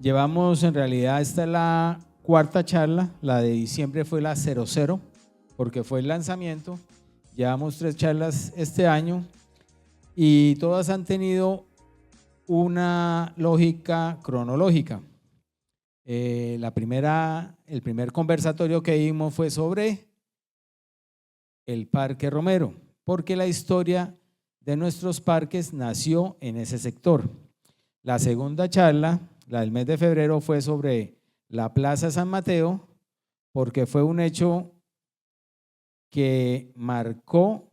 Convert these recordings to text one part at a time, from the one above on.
Llevamos, en realidad, esta es la cuarta charla, la de diciembre fue la 00, porque fue el lanzamiento. Llevamos 3 charlas este año y todas han tenido una lógica cronológica. El primer conversatorio que dimos fue sobre el Parque Romero, porque la historia de nuestros parques nació en ese sector. La segunda charla, la del mes de febrero, fue sobre la Plaza San Mateo, porque fue un hecho que marcó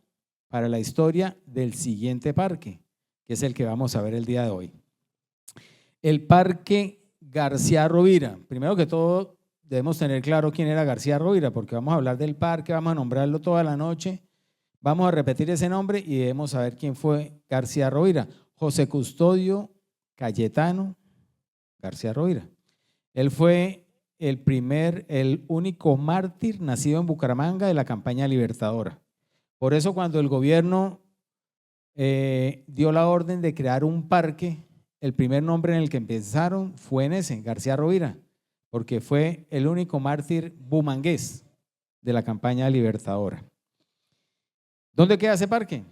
para la historia del siguiente parque, que es el que vamos a ver el día de hoy. El Parque García Rovira. Primero que todo, debemos tener claro quién era García Rovira, porque vamos a hablar del parque, vamos a nombrarlo toda la noche, vamos a repetir ese nombre y debemos saber quién fue García Rovira. José Custodio Cayetano García Rovira. Él fue el único mártir nacido en Bucaramanga de la campaña libertadora. Por eso cuando el gobierno dio la orden de crear un parque, el primer nombre en el que empezaron fue en ese, García Rovira, porque fue el único mártir bumangués de la campaña libertadora. ¿Dónde queda ese parque?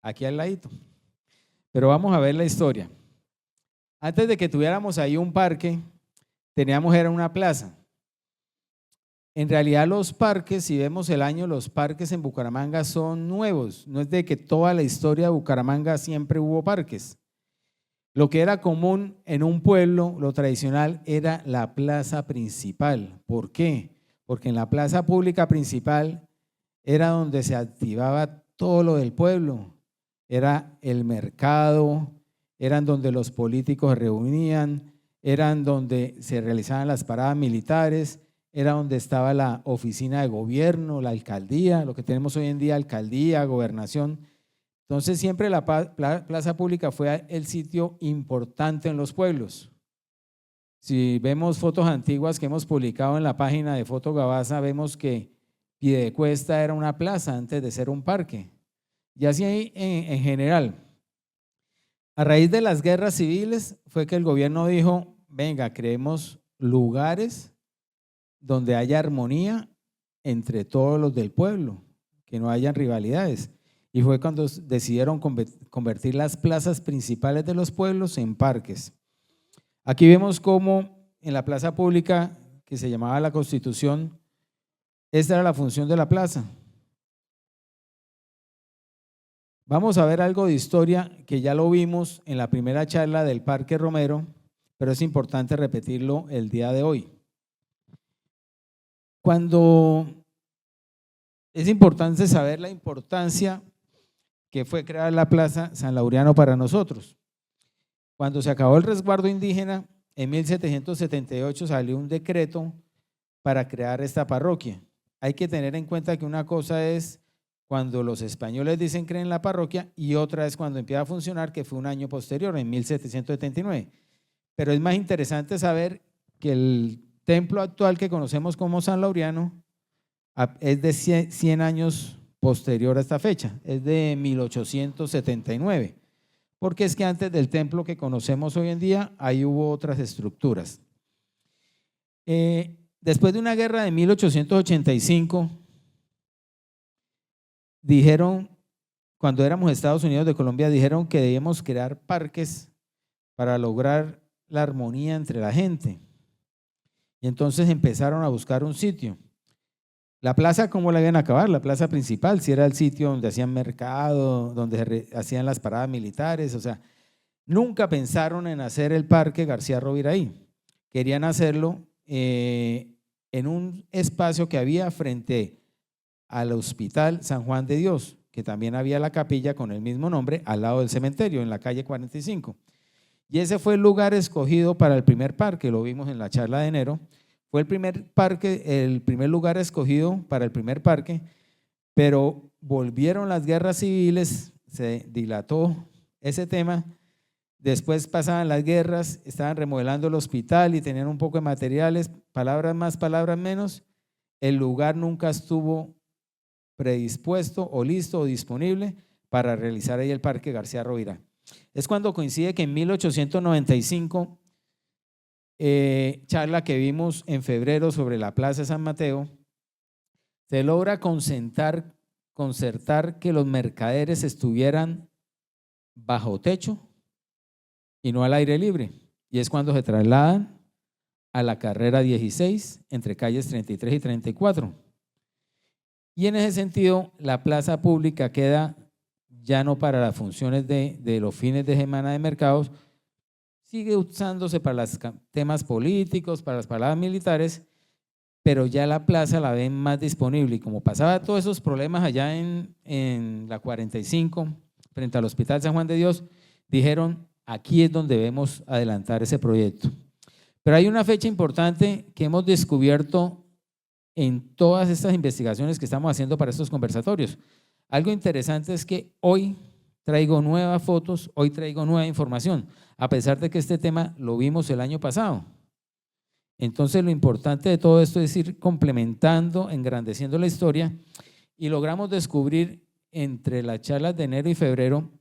Aquí al ladito. Pero vamos a ver la historia. Antes de que tuviéramos ahí un parque, era una plaza. En realidad los parques, si vemos el año, los parques en Bucaramanga son nuevos. No es de que toda la historia de Bucaramanga siempre hubo parques. Lo que era común en un pueblo, lo tradicional, era la plaza principal. ¿Por qué? Porque en la plaza pública principal era donde se activaba todo lo del pueblo. Era el mercado, eran donde los políticos se reunían, eran donde se realizaban las paradas militares, era donde estaba la oficina de gobierno, la alcaldía, lo que tenemos hoy en día, alcaldía, gobernación. Entonces siempre la plaza pública fue el sitio importante en los pueblos. Si vemos fotos antiguas que hemos publicado en la página de Foto Gabasa, vemos que Piedecuesta era una plaza antes de ser un parque. Y así en general. A raíz de las guerras civiles fue que el gobierno dijo, venga, creemos lugares donde haya armonía entre todos los del pueblo, que no hayan rivalidades. Y fue cuando decidieron convertir las plazas principales de los pueblos en parques. Aquí vemos cómo en la plaza pública, que se llamaba la Constitución, esta era la función de la plaza. Vamos a ver algo de historia que ya lo vimos en la primera charla del Parque Romero, pero es importante repetirlo el día de hoy. Es importante saber la importancia que fue crear la Plaza San Laureano para nosotros. Cuando se acabó el resguardo indígena, en 1778 salió un decreto para crear esta parroquia. Hay que tener en cuenta que una cosa es cuando los españoles dicen creen en la parroquia y otra es cuando empieza a funcionar, que fue un año posterior, en 1779. Pero es más interesante saber que el templo actual que conocemos como San Laureano es de 100 años posterior a esta fecha, es de 1879, porque es que antes del templo que conocemos hoy en día, ahí hubo otras estructuras. Después de una guerra de 1885, dijeron, cuando éramos Estados Unidos de Colombia, dijeron que debíamos crear parques para lograr la armonía entre la gente. Y entonces empezaron a buscar un sitio. La plaza, ¿cómo la iban a acabar? La plaza principal, si era el sitio donde hacían mercado, donde hacían las paradas militares, o sea, nunca pensaron en hacer el Parque García Rovira ahí. Querían hacerlo en un espacio que había frente al Hospital San Juan de Dios, que también había la capilla con el mismo nombre al lado del cementerio, en la calle 45. Y ese fue el lugar escogido para el primer parque, lo vimos en la charla de enero. Fue el primer lugar escogido para el primer parque, pero volvieron las guerras civiles, se dilató ese tema. Después pasaban las guerras, estaban remodelando el hospital y tenían un poco de materiales, palabras más, palabras menos. El lugar nunca estuvo predispuesto o listo o disponible para realizar ahí el Parque García Rovira. Es cuando coincide que en 1895 charla que vimos en febrero sobre la Plaza de San Mateo, se logra concertar que los mercaderes estuvieran bajo techo y no al aire libre. Y es cuando se trasladan a la carrera 16 entre calles 33 y 34. Y en ese sentido, la plaza pública queda ya no para las funciones de los fines de semana de mercados, sigue usándose para los temas políticos, para las paradas militares, pero ya la plaza la ven más disponible. Y como pasaba todos esos problemas allá en la 45, frente al Hospital San Juan de Dios, dijeron, aquí es donde debemos adelantar ese proyecto. Pero hay una fecha importante que hemos descubierto en todas estas investigaciones que estamos haciendo para estos conversatorios. Algo interesante es que hoy traigo nuevas fotos, hoy traigo nueva información, a pesar de que este tema lo vimos el año pasado. Entonces lo importante de todo esto es ir complementando, engrandeciendo la historia, y logramos descubrir entre las charlas de enero y febrero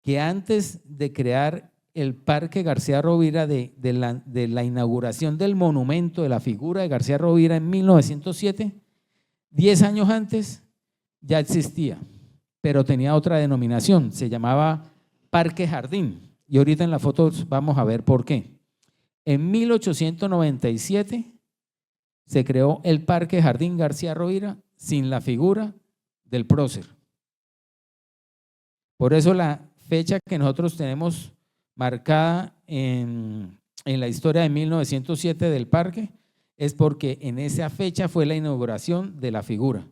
que antes de crear el Parque García Rovira, de la inauguración del monumento de la figura de García Rovira en 1907, 10 años antes ya existía, pero tenía otra denominación, se llamaba Parque Jardín, y ahorita en las fotos vamos a ver por qué. En 1897 se creó el Parque Jardín García Rovira sin la figura del prócer. Por eso la fecha que nosotros tenemos marcada en la historia de 1907 del parque es porque en esa fecha fue la inauguración de la figura.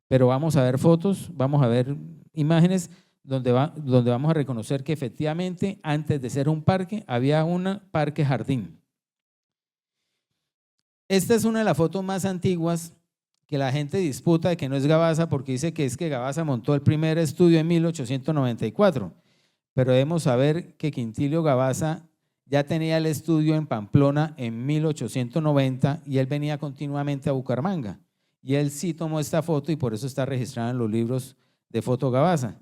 Pero vamos a ver fotos, vamos a ver imágenes donde vamos a reconocer que efectivamente antes de ser un parque había un parque jardín. Esta es una de las fotos más antiguas que la gente disputa de que no es Gabaza, porque dice que es que Gabaza montó el primer estudio en 1894, pero debemos saber que Quintilio Gabaza ya tenía el estudio en Pamplona en 1890 y él venía continuamente a Bucaramanga, y él sí tomó esta foto y por eso está registrada en los libros de foto Gabaza.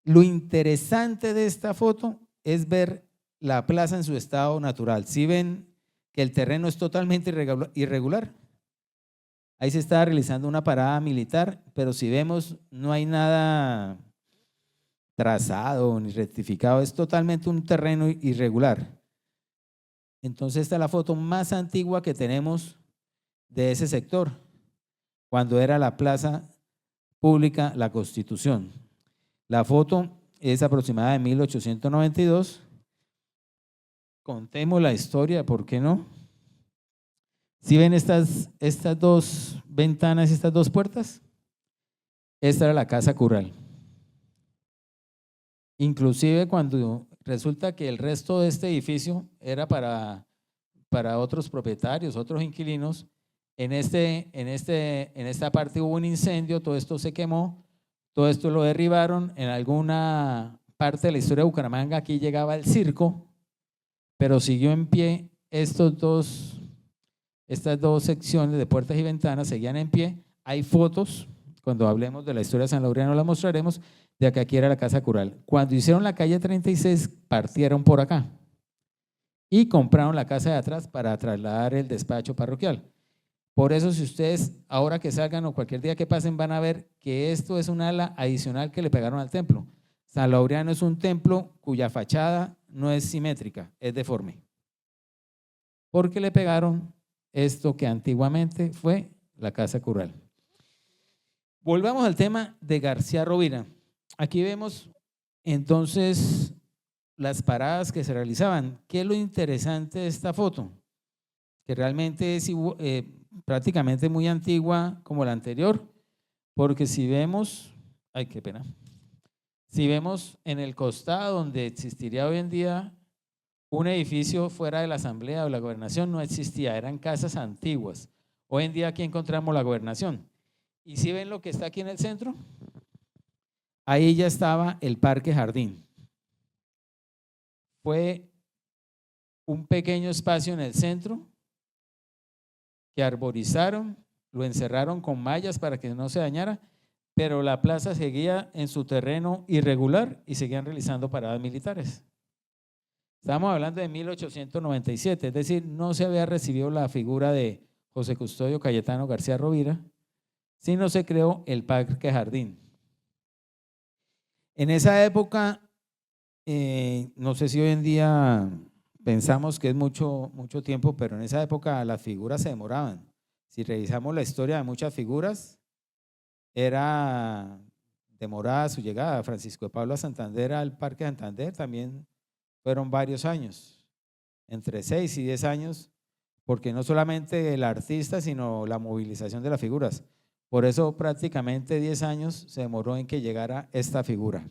Lo interesante de esta foto es ver la plaza en su estado natural. Si ven que el terreno es totalmente irregular, ahí se está realizando una parada militar, pero si vemos no hay nada trazado ni rectificado, es totalmente un terreno irregular. Entonces esta es la foto más antigua que tenemos de ese sector, cuando era la plaza pública La Constitución. La foto es aproximada de 1892. Contemos la historia, ¿por qué no? ¿Sí ven estas dos ventanas, estas dos puertas? Esta era la Casa Curral. Inclusive cuando resulta que el resto de este edificio era para otros propietarios, otros inquilinos, en esta parte hubo un incendio, todo esto se quemó, todo esto lo derribaron. En alguna parte de la historia de Bucaramanga aquí llegaba el circo, pero siguió en pie. Estas dos secciones de puertas y ventanas seguían en pie. Hay fotos, cuando hablemos de la historia de San Laureano la mostraremos, de que aquí era la Casa Curral. Cuando hicieron la calle 36, partieron por acá y compraron la casa de atrás para trasladar el despacho parroquial. Por eso, si ustedes ahora que salgan o cualquier día que pasen van a ver que esto es un ala adicional que le pegaron al templo. San Laureano es un templo cuya fachada no es simétrica, es deforme, porque le pegaron esto que antiguamente fue la Casa Curral. Volvamos al tema de García Rovira. Aquí vemos entonces las paradas que se realizaban. ¿Qué es lo interesante de esta foto? Que realmente es prácticamente muy antigua como la anterior, porque si vemos, ay, qué pena, si vemos en el costado donde existiría hoy en día un edificio fuera de la Asamblea o la Gobernación, no existía, eran casas antiguas. Hoy en día aquí encontramos la Gobernación. Y si ven lo que está aquí en el centro, ahí ya estaba el Parque Jardín. Fue un pequeño espacio en el centro que arborizaron, lo encerraron con mallas para que no se dañara, pero la plaza seguía en su terreno irregular y seguían realizando paradas militares. Estamos hablando de 1897, es decir, no se había recibido la figura de José Custodio Cayetano García Rovira, sino se creó el Parque Jardín. En esa época, no sé si hoy en día pensamos que es mucho tiempo, pero en esa época las figuras se demoraban. Si revisamos la historia de muchas figuras, era demorada su llegada. Francisco de Pablo a Santander al Parque Santander también fueron varios años, entre 6 y 10 años, porque no solamente el artista, sino la movilización de las figuras. Por eso prácticamente 10 años se demoró en que llegara esta figura.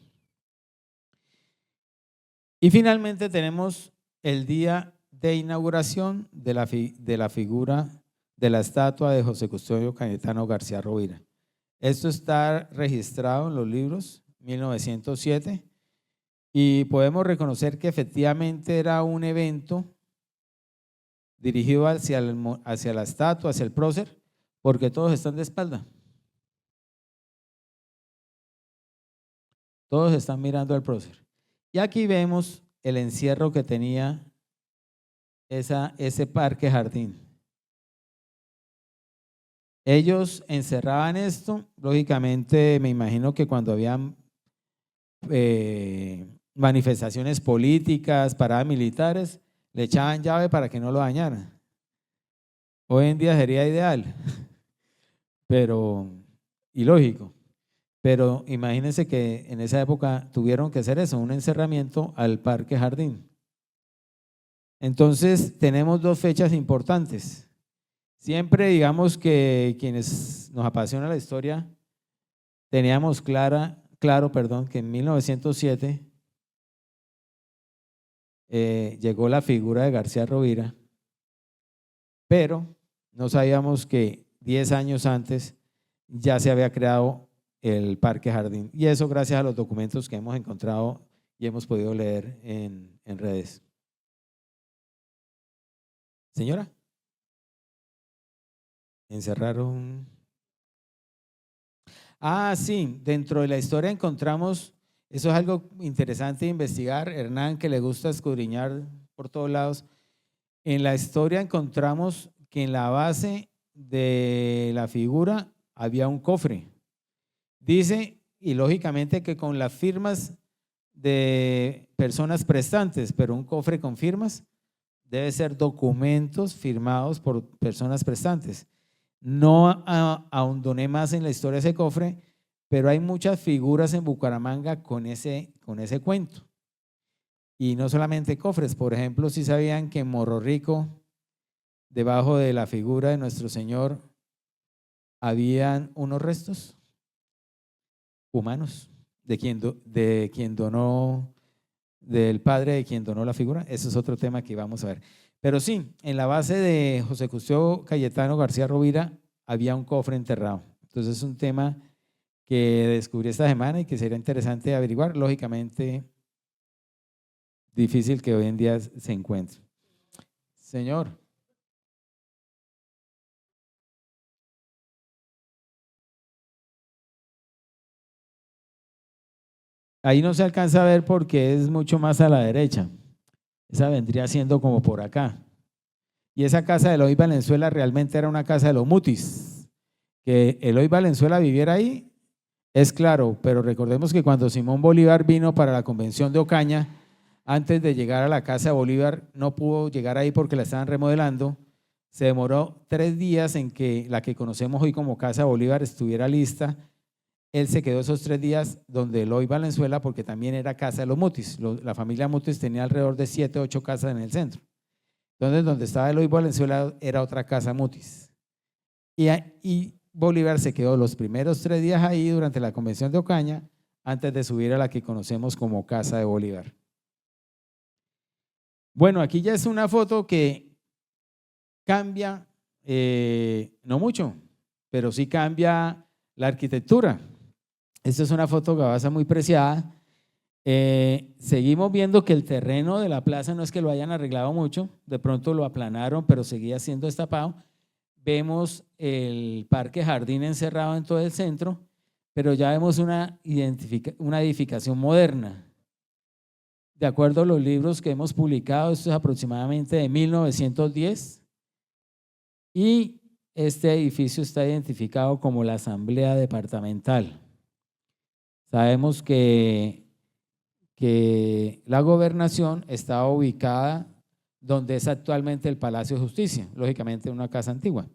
Y finalmente tenemos el día de inauguración de la figura de la estatua de José Custodio Cayetano García Rovira. Esto está registrado en los libros 1907 y podemos reconocer que efectivamente era un evento dirigido hacia la estatua, hacia el prócer, porque todos están de espalda. Todos están mirando al prócer. Y aquí vemos el encierro que tenía ese parque jardín. Ellos encerraban esto, lógicamente me imagino que cuando habían manifestaciones políticas, paradas militares, le echaban llave para que no lo dañaran. Hoy en día sería ideal, pero ilógico. Pero imagínense que en esa época tuvieron que hacer eso, un encerramiento al Parque Jardín. Entonces tenemos dos fechas importantes. Siempre digamos que quienes nos apasiona la historia, teníamos claro, que en 1907 llegó la figura de García Rovira, pero no sabíamos que 10 años antes ya se había creado el Parque Jardín, y eso gracias a los documentos que hemos encontrado y hemos podido leer en redes. Señora, encerraron. Ah, sí, dentro de la historia encontramos, eso es algo interesante de investigar, Hernán, que le gusta escudriñar por todos lados. En la historia encontramos que en la base de la figura había un cofre. Dice, y lógicamente que con las firmas de personas prestantes, pero un cofre con firmas debe ser documentos firmados por personas prestantes. No ahondoné más en la historia de ese cofre, pero hay muchas figuras en Bucaramanga con ese cuento. Y no solamente cofres, por ejemplo, si sabían que en Morro Rico, debajo de la figura de nuestro Señor, habían unos restos humanos de quien donó, del padre de quien donó la figura. Eso es otro tema que vamos a ver. Pero sí, en la base de José Custodio Cayetano García Rovira había un cofre enterrado. Entonces es un tema que descubrí esta semana y que sería interesante averiguar. Lógicamente, difícil que hoy en día se encuentre. Señor. Ahí no se alcanza a ver porque es mucho más a la derecha. Esa vendría siendo como por acá. Y esa casa de Eloy Valenzuela realmente era una casa de los Mutis. Que Eloy Valenzuela viviera ahí es claro, pero recordemos que cuando Simón Bolívar vino para la convención de Ocaña, antes de llegar a la casa de Bolívar, no pudo llegar ahí porque la estaban remodelando. Se demoró 3 días en que la que conocemos hoy como Casa Bolívar estuviera lista. Él se quedó esos 3 días donde Eloy Valenzuela, porque también era casa de los Mutis. La familia Mutis tenía alrededor de 7 o 8 casas en el centro. Entonces, donde estaba Eloy Valenzuela era otra casa Mutis. Y Bolívar se quedó los primeros 3 días ahí durante la convención de Ocaña, antes de subir a la que conocemos como Casa de Bolívar. Bueno, aquí ya es una foto que cambia, no mucho, pero sí cambia la arquitectura. Esta es una foto Gabasa muy preciada. Seguimos viendo que el terreno de la plaza no es que lo hayan arreglado mucho, de pronto lo aplanaron, pero seguía siendo destapado. Vemos el Parque Jardín encerrado en todo el centro, pero ya vemos una edificación moderna. de acuerdo a los libros que hemos publicado, esto es aproximadamente de 1910, y este edificio está identificado como la Asamblea Departamental. Sabemos que la gobernación estaba ubicada donde es actualmente el Palacio de Justicia, lógicamente una casa antigua.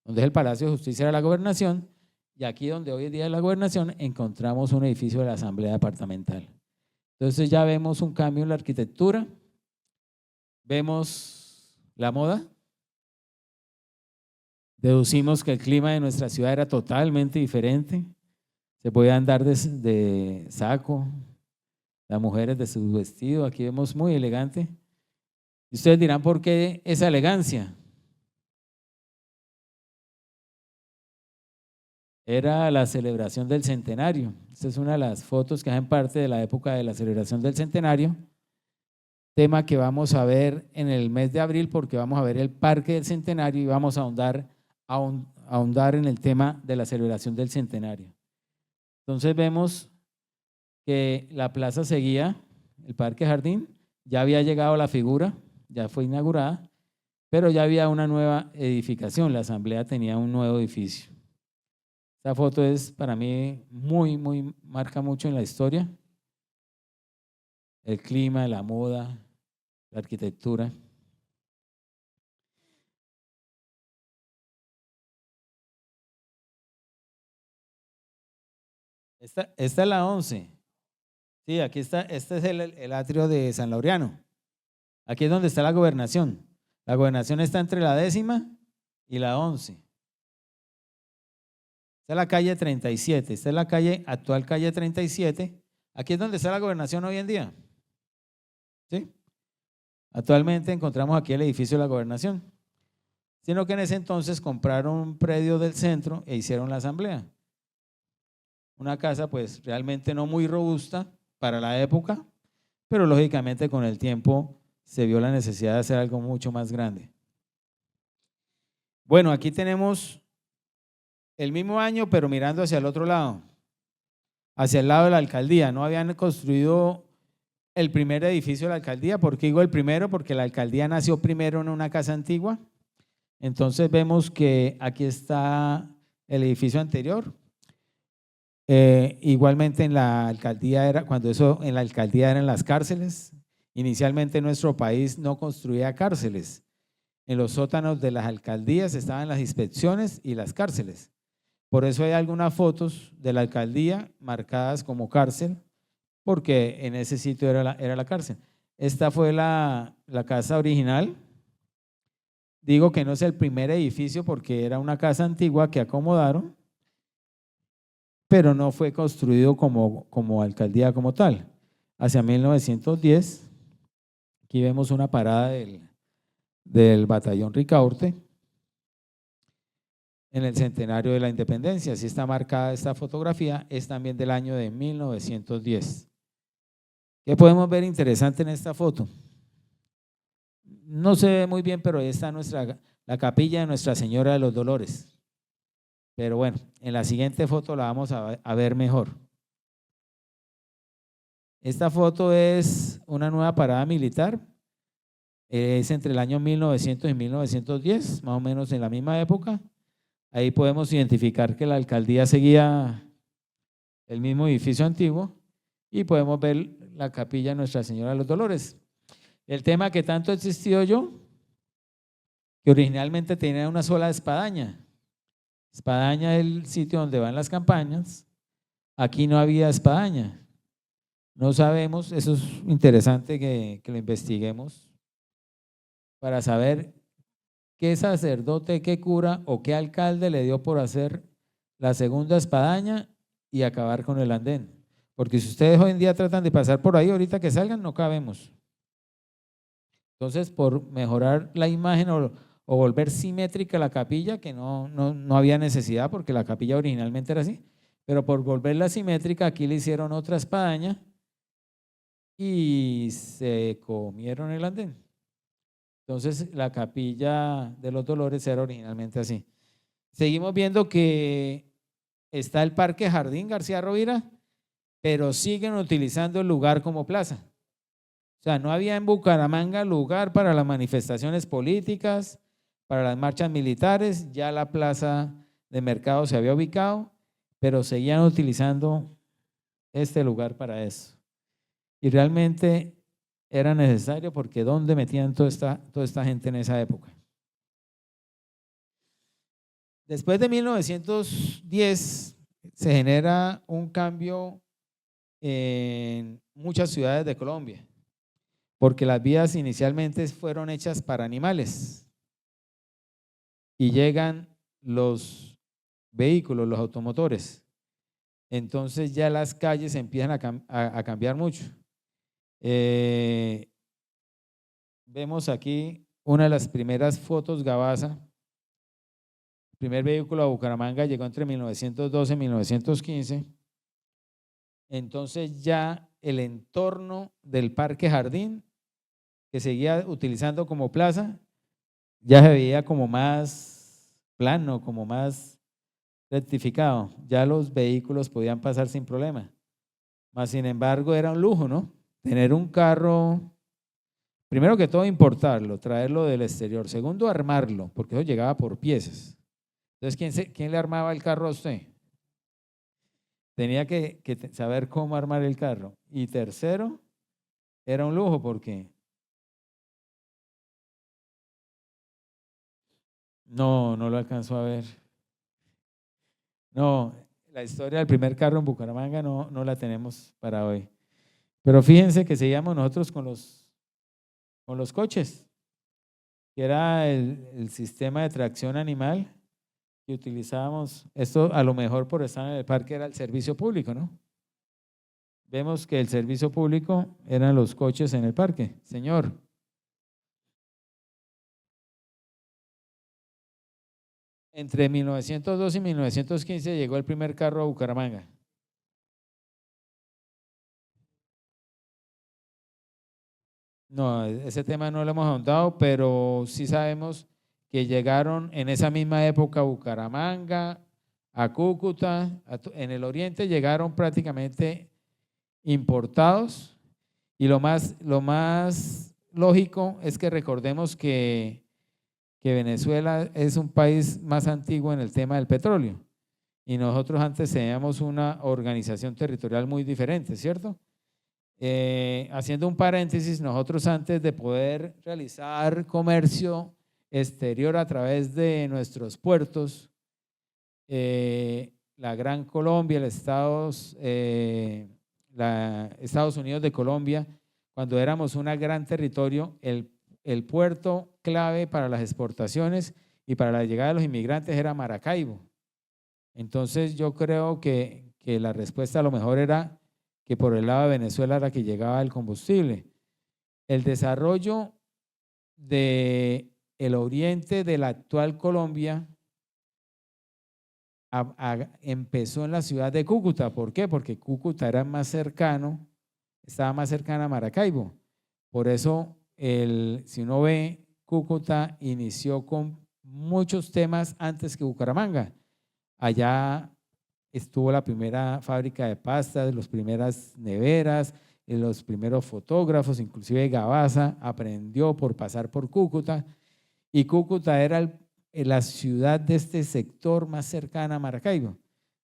Donde es el Palacio de Justicia era la gobernación, y aquí donde hoy en día es la gobernación encontramos un edificio de la Asamblea Departamental. Entonces ya vemos un cambio en la arquitectura, vemos la moda, deducimos que el clima de nuestra ciudad era totalmente diferente, se podía andar de saco, las mujeres de su vestido, aquí vemos muy elegante. Y ustedes dirán, ¿por qué esa elegancia? Era la celebración del centenario. Esta es una de las fotos que hacen parte de la época de la celebración del centenario, tema que vamos a ver en el mes de abril, porque vamos a ver el Parque del Centenario y vamos a ahondar en el tema de la celebración del centenario. Entonces vemos que la plaza seguía, el Parque Jardín, ya había llegado la figura, ya fue inaugurada, pero ya había una nueva edificación, la Asamblea tenía un nuevo edificio. Esta foto es para mí marca mucho en la historia, el clima, la moda, la arquitectura. Esta es la 11. Sí, aquí está, este es el atrio de San Laureano. Aquí es donde está la gobernación. La gobernación está entre la 10ª y la 11. Esta es la calle 37, esta es la actual calle 37. Aquí es donde está la gobernación hoy en día. ¿Sí? Actualmente encontramos aquí el edificio de la gobernación. Sino que en ese entonces compraron un predio del centro e hicieron la asamblea. Una casa pues realmente no muy robusta para la época, pero lógicamente con el tiempo se vio la necesidad de hacer algo mucho más grande. Bueno, aquí tenemos el mismo año, pero mirando hacia el otro lado, hacia el lado de la alcaldía. No habían construido el primer edificio de la alcaldía. ¿Por qué digo el primero? Porque la alcaldía nació primero en una casa antigua. Entonces vemos que aquí está el edificio anterior. Igualmente en la alcaldía en la alcaldía eran las cárceles. Inicialmente nuestro país no construía cárceles. En los sótanos de las alcaldías estaban las inspecciones y las cárceles. Por eso hay algunas fotos de la alcaldía marcadas como cárcel, porque en ese sitio era la cárcel. Esta fue la casa original. Digo que no es el primer edificio porque era una casa antigua que acomodaron, pero no fue construido como alcaldía como tal. Hacia 1910, aquí vemos una parada del batallón Ricaurte en el centenario de la independencia. Así está marcada esta fotografía, es también del año de 1910. ¿Qué podemos ver interesante en esta foto? No se ve muy bien, pero ahí está la capilla de Nuestra Señora de los Dolores. Pero bueno, en la siguiente foto la vamos a ver mejor. Esta foto es una nueva parada militar. Es entre el año 1900 y 1910, más o menos en la misma época. Ahí podemos identificar que la alcaldía seguía el mismo edificio antiguo y podemos ver la capilla de Nuestra Señora de los Dolores. El tema que tanto existió yo, que originalmente tenía una sola espadaña. Espadaña es el sitio donde van las campañas. Aquí no había espadaña. No sabemos, eso es interesante que lo investiguemos para saber qué sacerdote, qué cura o qué alcalde le dio por hacer la segunda espadaña y acabar con el andén. Porque si ustedes hoy en día tratan de pasar por ahí, ahorita que salgan, no cabemos. Entonces, por mejorar la imagen o volver simétrica la capilla, que no había necesidad porque la capilla originalmente era así, pero por volverla simétrica, aquí le hicieron otra espadaña y se comieron el andén. Entonces, la capilla de los Dolores era originalmente así. Seguimos viendo que está el Parque Jardín García Rovira, pero siguen utilizando el lugar como plaza. O sea, no había en Bucaramanga lugar para las manifestaciones políticas, para las marchas militares, ya la plaza de mercado se había ubicado, pero seguían utilizando este lugar para eso. Y realmente era necesario porque ¿dónde metían toda esta gente en esa época? Después de 1910 se genera un cambio en muchas ciudades de Colombia, porque las vías inicialmente fueron hechas para animales y llegan los vehículos, los automotores. Entonces ya las calles empiezan a cambiar mucho. Vemos aquí una de las primeras fotos Gabasa. El primer vehículo a Bucaramanga llegó entre 1912 y 1915. Entonces ya el entorno del Parque Jardín, que seguía utilizando como plaza, ya se veía como más plano, como más rectificado. Ya los vehículos podían pasar sin problema. Mas, sin embargo, era un lujo, ¿no? Tener un carro, primero que todo, importarlo, traerlo del exterior. Segundo, armarlo, porque eso llegaba por piezas. Entonces, ¿quién le armaba el carro a usted? Tenía que saber cómo armar el carro. Y tercero, era un lujo porque no lo alcanzó a ver. No, la historia del primer carro en Bucaramanga no la tenemos para hoy. Pero fíjense que seguíamos nosotros con los coches, que era el sistema de tracción animal que utilizábamos. Esto a lo mejor por estar en el parque era el servicio público, ¿no? Vemos que el servicio público eran los coches en el parque. Señor. Entre 1902 y 1915 llegó el primer carro a Bucaramanga. No, ese tema no lo hemos ahondado, pero sí sabemos que llegaron en esa misma época a Bucaramanga, a Cúcuta, en el oriente llegaron prácticamente importados, y lo más lógico es que recordemos que Venezuela es un país más antiguo en el tema del petróleo y nosotros antes teníamos una organización territorial muy diferente, ¿cierto? Haciendo un paréntesis, nosotros antes de poder realizar comercio exterior a través de nuestros puertos, la Gran Colombia, Estados Unidos de Colombia, cuando éramos un gran territorio, el puerto clave para las exportaciones y para la llegada de los inmigrantes era Maracaibo. Entonces yo creo que la respuesta a lo mejor era que por el lado de Venezuela era que llegaba el combustible. El desarrollo del oriente de la actual Colombia empezó en la ciudad de Cúcuta. ¿Por qué? Porque Cúcuta era más cercano, estaba más cercana a Maracaibo. Por eso, si uno ve, Cúcuta inició con muchos temas antes que Bucaramanga. Allá estuvo la primera fábrica de pastas, las primeras neveras, los primeros fotógrafos, inclusive Gabasa aprendió por pasar por Cúcuta, y Cúcuta era la ciudad de este sector más cercana a Maracaibo.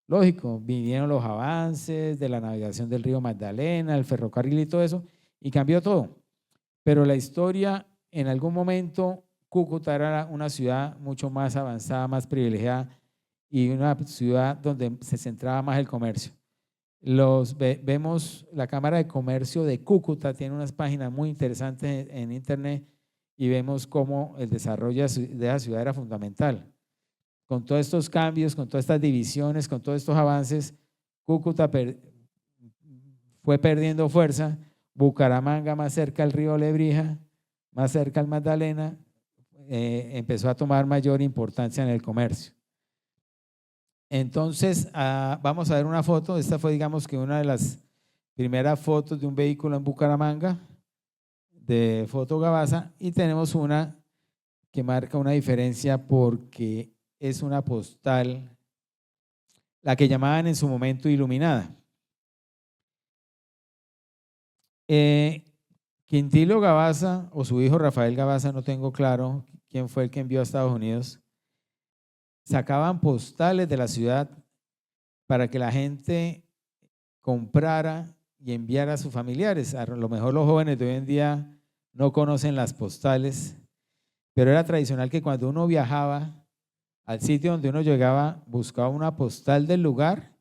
Lógico, vinieron los avances de la navegación del río Magdalena, el ferrocarril y todo eso, y cambió todo. Pero la historia, en algún momento, Cúcuta era una ciudad mucho más avanzada, más privilegiada, y una ciudad donde se centraba más el comercio. Vemos la Cámara de Comercio de Cúcuta, tiene unas páginas muy interesantes en internet, y vemos cómo el desarrollo de la ciudad era fundamental. Con todos estos cambios, con todas estas divisiones, con todos estos avances, Cúcuta fue perdiendo fuerza. Bucaramanga, más cerca al río Lebrija, más cerca al Magdalena, empezó a tomar mayor importancia en el comercio. Entonces, vamos a ver una foto. Esta fue, digamos, que una de las primeras fotos de un vehículo en Bucaramanga, de Foto Gabasa, y tenemos una que marca una diferencia porque es una postal, la que llamaban en su momento iluminada. Quintilo Gabaza o su hijo Rafael Gabaza, no tengo claro quién fue el que envió a Estados Unidos, sacaban postales de la ciudad para que la gente comprara y enviara a sus familiares. A lo mejor los jóvenes de hoy en día no conocen las postales, pero era tradicional que cuando uno viajaba al sitio donde uno llegaba, buscaba una postal del lugar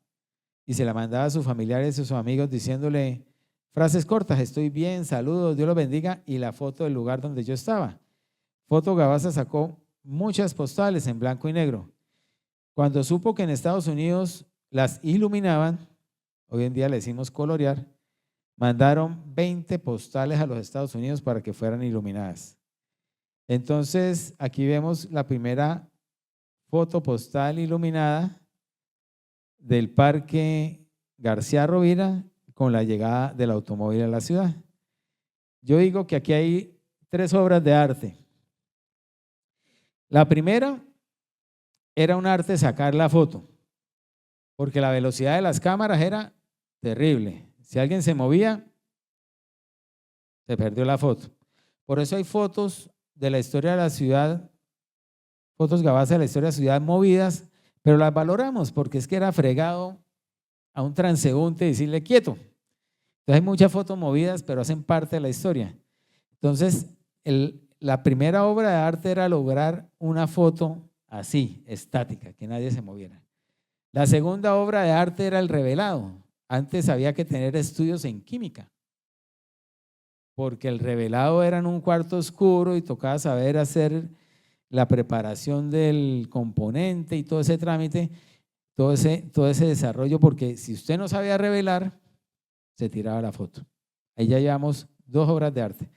y se la mandaba a sus familiares y a sus amigos diciéndole frases cortas: estoy bien, saludos, Dios los bendiga, y la foto del lugar donde yo estaba. Foto Gabaza sacó muchas postales en blanco y negro. Cuando supo que en Estados Unidos las iluminaban, hoy en día le decimos colorear, mandaron 20 postales a los Estados Unidos para que fueran iluminadas. Entonces, aquí vemos la primera foto postal iluminada del Parque García Rovira con la llegada del automóvil a la ciudad. Yo digo que aquí hay 3 obras de arte. La primera era un arte sacar la foto, porque la velocidad de las cámaras era terrible. Si alguien se movía, se perdió la foto. Por eso hay fotos de la historia de la ciudad, fotos Gabaza de la historia de la ciudad movidas, pero las valoramos porque es que era fregado a un transeúnte decirle quieto. Entonces hay muchas fotos movidas, pero hacen parte de la historia. Entonces, la primera obra de arte era lograr una foto así, estática, que nadie se moviera. La segunda obra de arte era el revelado. Antes había que tener estudios en química, porque el revelado era en un cuarto oscuro y tocaba saber hacer la preparación del componente y todo ese trámite, todo ese desarrollo, porque si usted no sabía revelar, se tiraba la foto. Ahí ya llevamos 2 obras de arte.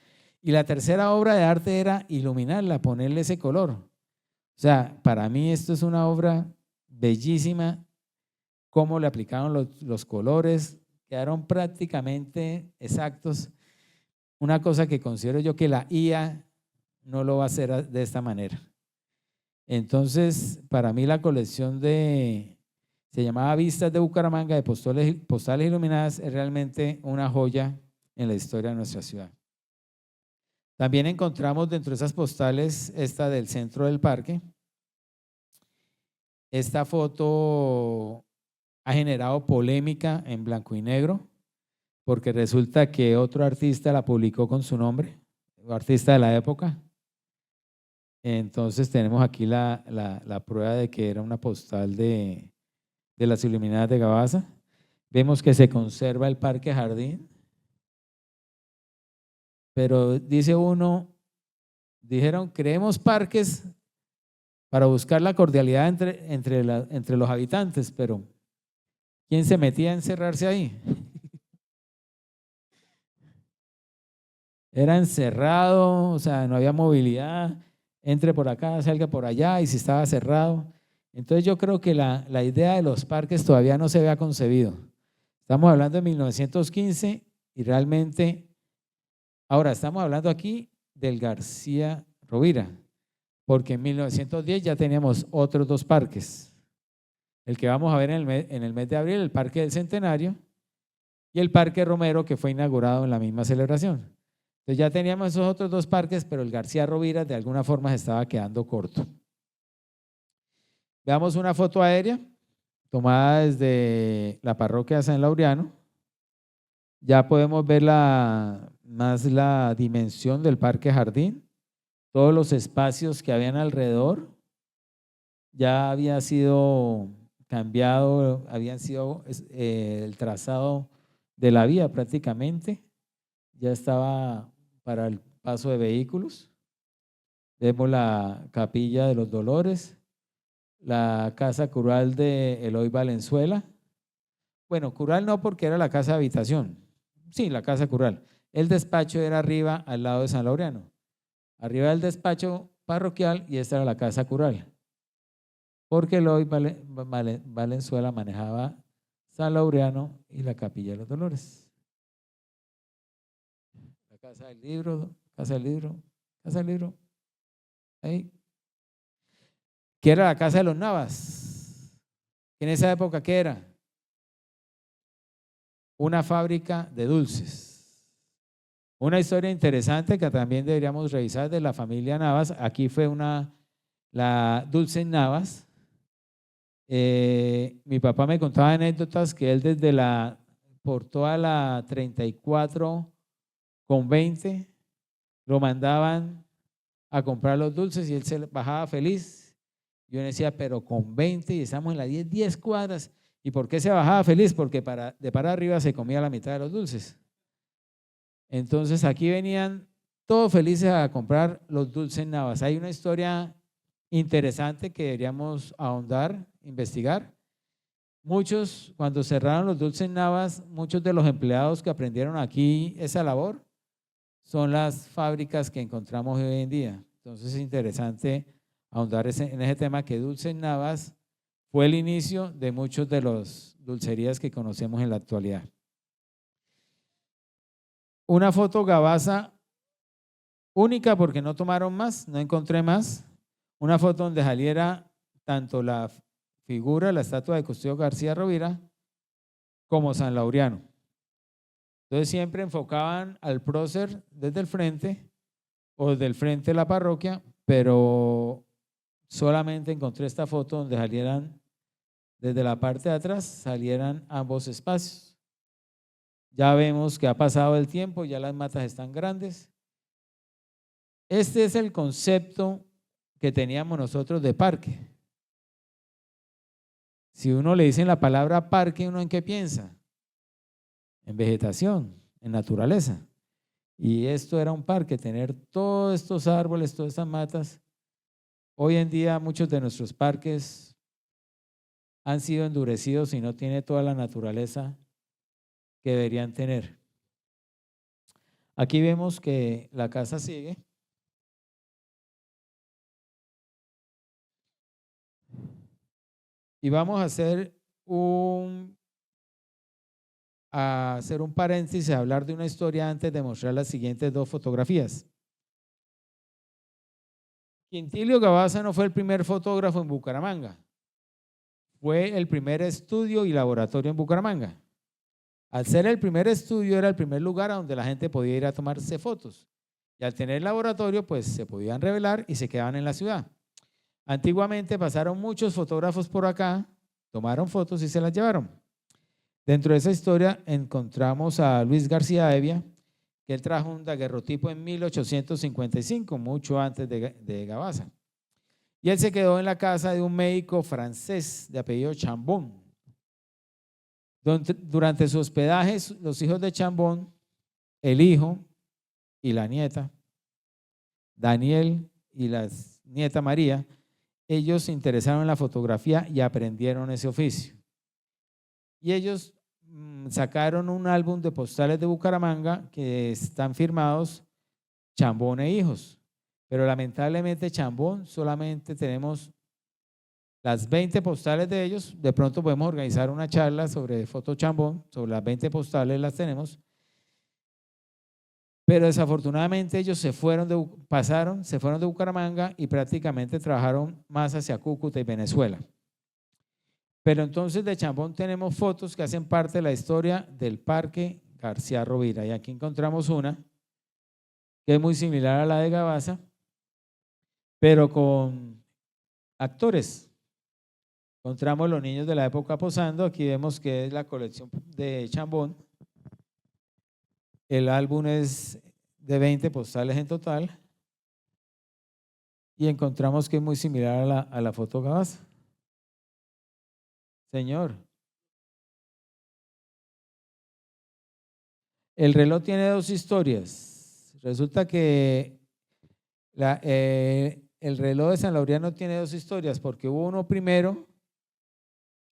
Y la tercera obra de arte era iluminarla, ponerle ese color. O sea, para mí esto es una obra bellísima, cómo le aplicaron los colores, quedaron prácticamente exactos. Una cosa que considero yo que la IA no lo va a hacer de esta manera. Entonces, para mí la colección se llamaba Vistas de Bucaramanga, de postales iluminadas, es realmente una joya en la historia de nuestra ciudad. También encontramos dentro de esas postales esta del centro del parque. Esta foto ha generado polémica en blanco y negro, porque resulta que otro artista la publicó con su nombre, un artista de la época. Entonces tenemos aquí la prueba de que era una postal de las iluminadas de Gabaza. Vemos que se conserva el parque jardín, pero dice uno, dijeron, creemos parques para buscar la cordialidad entre los habitantes, pero ¿quién se metía a encerrarse ahí? Era encerrado, o sea, no había movilidad, entre por acá, salga por allá, y si estaba cerrado. Entonces yo creo que la idea de los parques todavía no se había concebido. Estamos hablando de 1915 y realmente, ahora estamos hablando aquí del García Rovira, porque en 1910 ya teníamos otros 2 parques. El que vamos a ver en el mes de abril, el Parque del Centenario, y el Parque Romero, que fue inaugurado en la misma celebración. Entonces ya teníamos esos otros 2 parques, pero el García Rovira de alguna forma se estaba quedando corto. Veamos una foto aérea tomada desde la parroquia de San Laureano. Ya podemos ver más la dimensión del parque jardín, todos los espacios que habían alrededor. Ya había sido cambiado, habían sido el trazado de la vía prácticamente, ya estaba para el paso de vehículos. Vemos la Capilla de los Dolores, la casa cural de Eloy Valenzuela. Bueno, cural no, porque era la casa de habitación. Sí, la casa cural. El despacho era arriba, al lado de San Laureano. Arriba del despacho parroquial, y esta era la casa cural, porque Eloy Valenzuela manejaba San Laureano y la Capilla de los Dolores. La casa del libro, casa del libro, casa del libro. Ahí. Que era la casa de los Navas. En esa época, ¿qué era? Una fábrica de dulces. Una historia interesante que también deberíamos revisar de la familia Navas. Aquí fue la Dulce Navas. Mi papá me contaba anécdotas que él por toda la 34 con 20 lo mandaban a comprar los dulces y él se bajaba feliz. Yo decía, pero con 20 y estamos en las 10 cuadras. ¿Y por qué se bajaba feliz? Porque de para arriba se comía la mitad de los dulces. Entonces aquí venían todos felices a comprar los dulces Navas. Hay una historia interesante que deberíamos ahondar, investigar. Muchos, cuando cerraron los dulces Navas, muchos de los empleados que aprendieron aquí esa labor son las fábricas que encontramos hoy en día. Entonces es interesante ahondar en ese tema que Dulces Navas fue el inicio de muchos de los dulcerías que conocemos en la actualidad. Una foto Gabasa única porque no tomaron más, no encontré más. Una foto donde saliera tanto la figura, la estatua de Custodio García Rovira, como San Laureano. Entonces siempre enfocaban al prócer desde el frente o desde el frente de la parroquia, pero solamente encontré esta foto donde salieran desde la parte de atrás, salieran ambos espacios. Ya vemos que ha pasado el tiempo, ya las matas están grandes. Este es el concepto que teníamos nosotros de parque. Si uno le dice la palabra parque, ¿uno en qué piensa? En vegetación, en naturaleza. Y esto era un parque, tener todos estos árboles, todas estas matas. Hoy en día muchos de nuestros parques han sido endurecidos y no tiene toda la naturaleza que deberían tener. Aquí vemos que la casa sigue. Y vamos a hacer un paréntesis, a hablar de una historia antes de mostrar las siguientes dos fotografías. Quintilio Gabasa no fue el primer fotógrafo en Bucaramanga, fue el primer estudio y laboratorio en Bucaramanga. Al ser el primer estudio, era el primer lugar a donde la gente podía ir a tomarse fotos. Y al tener laboratorio, pues se podían revelar y se quedaban en la ciudad. Antiguamente pasaron muchos fotógrafos por acá, tomaron fotos y se las llevaron. Dentro de esa historia encontramos a Luis García Hevia, que él trajo un daguerrotipo en 1855, mucho antes de Gabasa. Y él se quedó en la casa de un médico francés de apellido Chambon. Durante su hospedaje, los hijos de Chambon, el hijo y la nieta, Daniel y la nieta María, ellos se interesaron en la fotografía y aprendieron ese oficio. Y ellos sacaron un álbum de postales de Bucaramanga que están firmados Chambón e hijos. Pero lamentablemente Chambón solamente tenemos las 20 postales de ellos. De pronto podemos organizar una charla sobre foto Chambón, sobre las 20 postales las tenemos. Pero desafortunadamente ellos se fueron de Bucaramanga y prácticamente trabajaron más hacia Cúcuta y Venezuela. Pero entonces de Chambón tenemos fotos que hacen parte de la historia del Parque García Rovira. Y aquí encontramos una que es muy similar a la de Gabasa, pero con actores. Encontramos los niños de la época posando. Aquí vemos que es la colección de Chambón. El álbum es de 20 postales en total. Y encontramos que es muy similar a la foto Gabasa. Señor. El reloj tiene dos historias. Resulta que el reloj de San Laureano tiene dos historias, porque hubo uno primero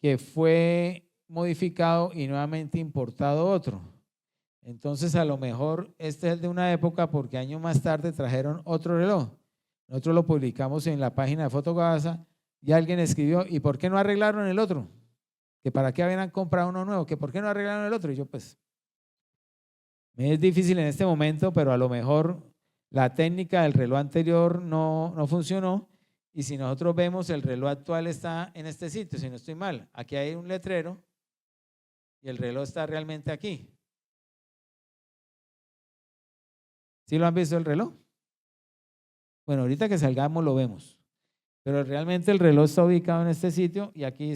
que fue modificado y nuevamente importado otro. Entonces a lo mejor este es el de una época, porque años más tarde trajeron otro reloj. Nosotros lo publicamos en la página de Fotogasa y alguien escribió, ¿y por qué no arreglaron el otro? Que para qué habían comprado uno nuevo, que por qué no arreglaron el otro. Y yo pues, me es difícil en este momento, pero a lo mejor la técnica del reloj anterior no funcionó. Y si nosotros vemos, el reloj actual está en este sitio, si no estoy mal. Aquí hay un letrero y el reloj está realmente aquí. ¿Sí lo han visto el reloj? Bueno, ahorita que salgamos lo vemos. Pero realmente el reloj está ubicado en este sitio y aquí no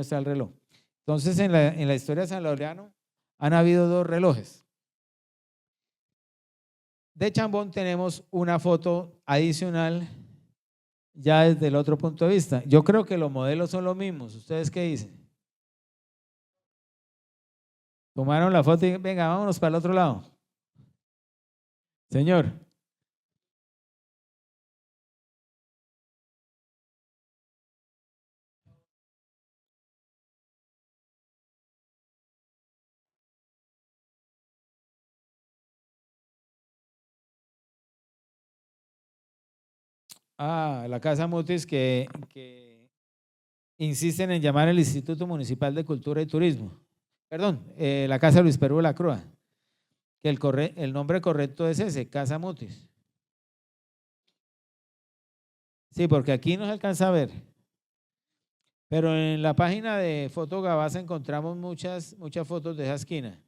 está el reloj. Entonces, en la historia de San Laureano han habido dos relojes. De Chambón tenemos una foto adicional ya desde el otro punto de vista. Yo creo que los modelos son los mismos. ¿Ustedes qué dicen? Tomaron la foto y venga, vámonos para el otro lado. Señor. La Casa Mutis que insisten en llamar el Instituto Municipal de Cultura y Turismo. Perdón, la Casa Luis Perú de la Cruz. Que el nombre correcto es ese, Casa Mutis. Sí, porque aquí no se alcanza a ver. Pero en la página de Foto Gabasa encontramos muchas fotos de esa esquina.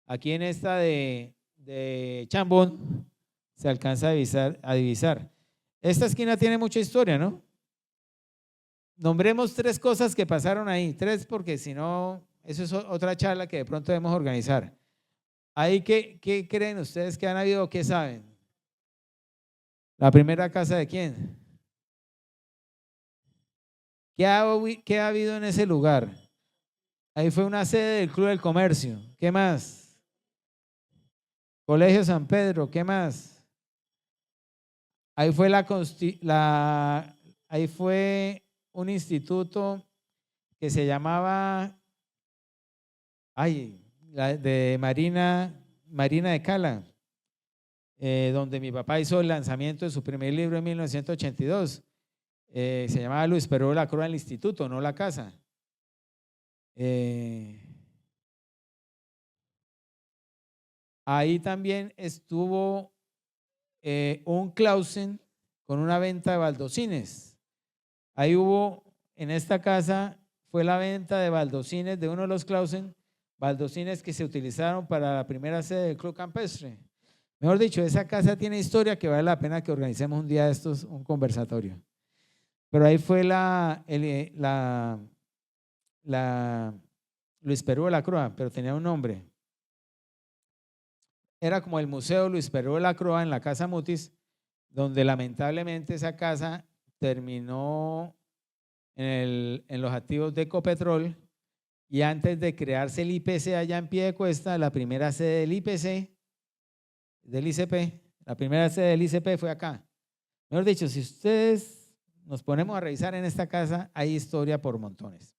Aquí en esta de Chambón se alcanza a divisar. Esta esquina tiene mucha historia, ¿no? Nombremos 3 cosas que pasaron ahí. 3 porque si no, eso es otra charla que de pronto debemos organizar. Ahí, ¿qué creen ustedes que han habido o qué saben? ¿La primera casa de quién? ¿Qué ha habido en ese lugar? Ahí fue una sede del Club del Comercio. ¿Qué más? Colegio San Pedro. ¿Qué más? Ahí fue ahí fue un instituto que se llamaba de Marina de Cala, donde mi papá hizo el lanzamiento de su primer libro en 1982. Se llamaba Luis Perú de la Cruz, el instituto, no la casa. Ahí también estuvo un Clausen con una venta de baldocines. Ahí en esta casa, fue la venta de baldocines de uno de los Clausen, baldocines que se utilizaron para la primera sede del Club Campestre. Mejor dicho, esa casa tiene historia que vale la pena que organicemos un día de estos, un conversatorio. Pero ahí fue la Luis Perú de la Cruz, pero tenía un nombre. Era como el Museo Luis Perú de la Cruz en la Casa Mutis, donde lamentablemente esa casa terminó en los activos de Ecopetrol y antes de crearse el IPC allá en Piedecuesta, la primera sede del IPC, del ICP, la primera sede del ICP fue acá. Mejor dicho, si ustedes nos ponemos a revisar en esta casa, hay historia por montones.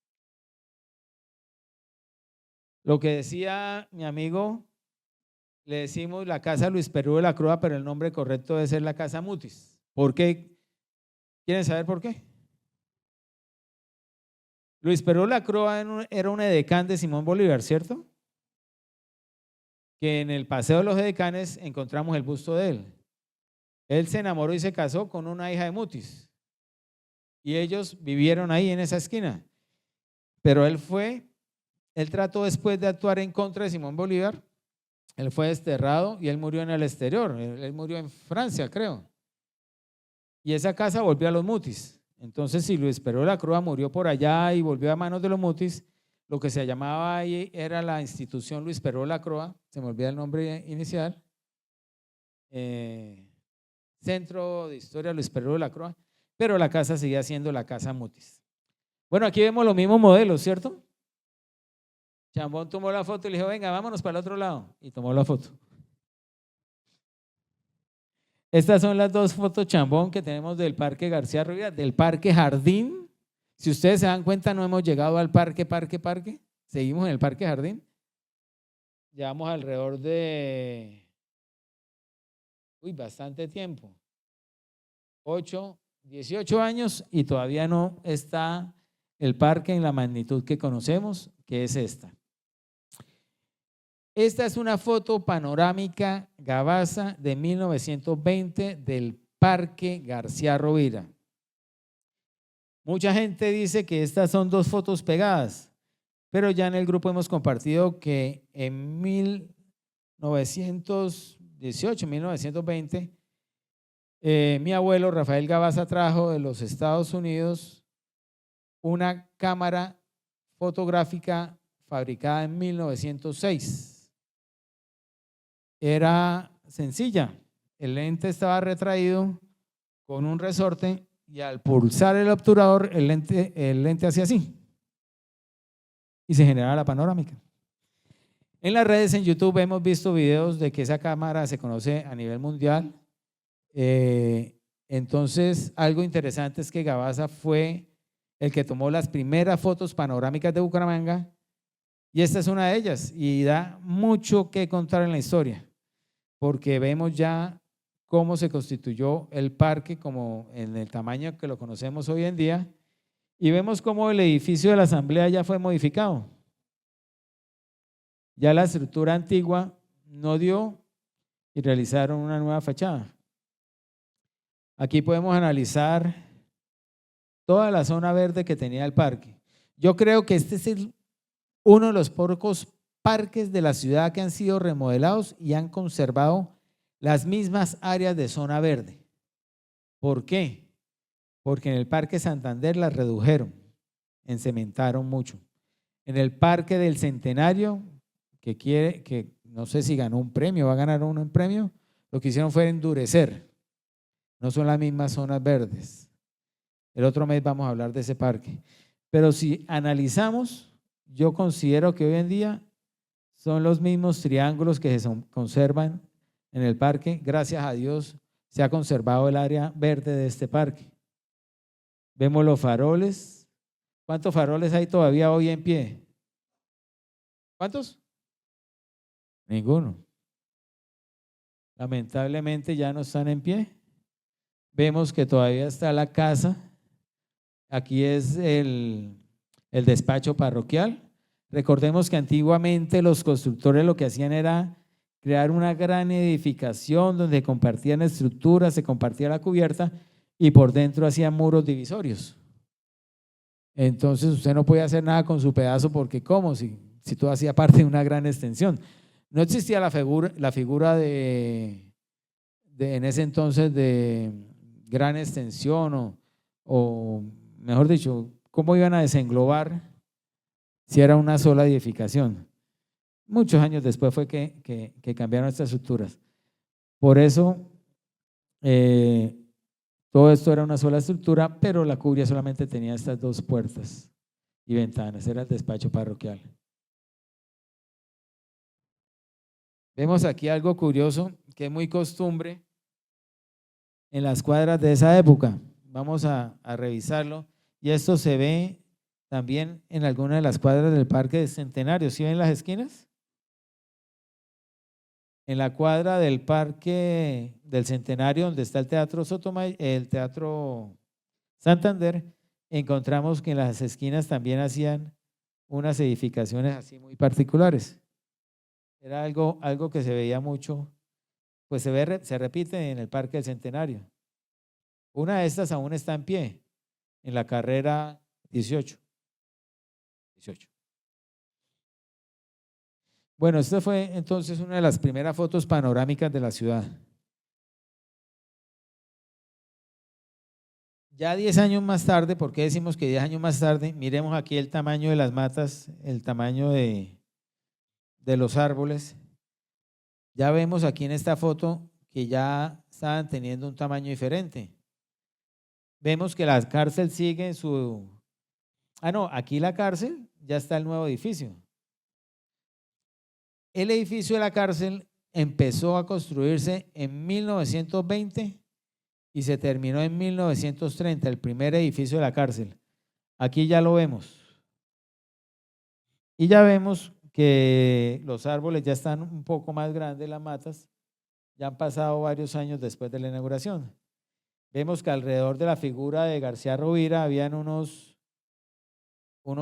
Lo que decía mi amigo, le decimos la Casa Luis Perú de la Cruz, pero el nombre correcto debe ser la Casa Mutis. ¿Por qué? ¿Quieren saber por qué? Luis Perú de la Cruz era un edecán de Simón Bolívar, ¿cierto? Que en el Paseo de los Edecanes encontramos el busto de él. Él se enamoró y se casó con una hija de Mutis. Y ellos vivieron ahí en esa esquina. Pero él trató después de actuar en contra de Simón Bolívar. Él fue desterrado y él murió en el exterior. Él murió en Francia, creo. Y esa casa volvió a los Mutis. Entonces, si Luis Perú de la Cruz murió por allá y volvió a manos de los Mutis, lo que se llamaba ahí era la institución Luis Perú de la Cruz, se me olvida el nombre inicial, Centro de Historia Luis Perú de la Cruz, pero la casa seguía siendo la Casa Mutis. Bueno, aquí vemos los mismos modelos, ¿cierto? Chambón tomó la foto y le dijo, venga, vámonos para el otro lado, y tomó la foto. Estas son las 2 fotos Chambón que tenemos del Parque García Rovira, del Parque Jardín. Si ustedes se dan cuenta, no hemos llegado al parque. Seguimos en el Parque Jardín. Llevamos alrededor de bastante tiempo. 18 años y todavía no está el parque en la magnitud que conocemos, que es esta. Esta es una foto panorámica Gabasa de 1920 del Parque García Rovira. Mucha gente dice que estas son 2 fotos pegadas, pero ya en el grupo hemos compartido que en 1918, 1920, mi abuelo Rafael Gabaza trajo de los Estados Unidos una cámara fotográfica fabricada en 1906. Era sencilla, el lente estaba retraído con un resorte y al pulsar el obturador el lente hacía así y se generaba la panorámica. En las redes, en YouTube, hemos visto videos de que esa cámara se conoce a nivel mundial. Entonces, algo interesante es que Gabaza fue el que tomó las primeras fotos panorámicas de Bucaramanga y esta es una de ellas y da mucho que contar en la historia porque vemos ya cómo se constituyó el parque como en el tamaño que lo conocemos hoy en día y vemos cómo el edificio de la Asamblea ya fue modificado. Ya la estructura antigua no dio y realizaron una nueva fachada. Aquí podemos analizar toda la zona verde que tenía el parque. Yo creo que este es uno de los pocos parques de la ciudad que han sido remodelados y han conservado las mismas áreas de zona verde. ¿Por qué? Porque en el Parque Santander las redujeron, encementaron mucho. En el Parque del Centenario, que no sé si ganó un premio, va a ganar un premio, lo que hicieron fue endurecer. No son las mismas zonas verdes. El otro mes vamos a hablar de ese parque. Pero si analizamos, yo considero que hoy en día son los mismos triángulos que se conservan en el parque. Gracias a Dios se ha conservado el área verde de este parque. Vemos los faroles. ¿Cuántos faroles hay todavía hoy en pie? ¿Cuántos? Ninguno. Lamentablemente ya no están en pie. Vemos que todavía está la casa. Aquí es el despacho parroquial. Recordemos que antiguamente los constructores lo que hacían era crear una gran edificación donde compartían estructuras, se compartía la cubierta y por dentro hacían muros divisorios. Entonces usted no podía hacer nada con su pedazo porque ¿cómo? Si todo hacía parte de una gran extensión. No existía la figura de en ese entonces de gran extensión o mejor dicho, ¿cómo iban a desenglobar si era una sola edificación? Muchos años después fue que cambiaron estas estructuras. Por eso, todo esto era una sola estructura, pero la cubría solamente tenía estas dos puertas y ventanas, era el despacho parroquial. Vemos aquí algo curioso, que es muy costumbre en las cuadras de esa época. Vamos a revisarlo. Y esto se ve también en algunas de las cuadras del Parque del Centenario. ¿Sí ven las esquinas? En la cuadra del Parque del Centenario, donde está el Teatro el Teatro Santander, encontramos que en las esquinas también hacían unas edificaciones así muy particulares. Era algo que se veía mucho, pues se repite en el Parque del Centenario. Una de estas aún está en pie, en la carrera 18. Bueno, esta fue entonces una de las primeras fotos panorámicas de la ciudad. Ya 10 años más tarde, ¿por qué decimos que 10 años más tarde? Miremos aquí el tamaño de las matas, el tamaño de los árboles. Ya vemos aquí en esta foto que ya estaban teniendo un tamaño diferente. Vemos que la cárcel sigue en su… no, aquí la cárcel ya está el nuevo edificio. El edificio de la cárcel empezó a construirse en 1920 y se terminó en 1930, el primer edificio de la cárcel. Aquí ya lo vemos. Y ya vemos que los árboles ya están un poco más grandes, las matas, ya han pasado varios años después de la inauguración. Vemos que alrededor de la figura de García Rovira habían unos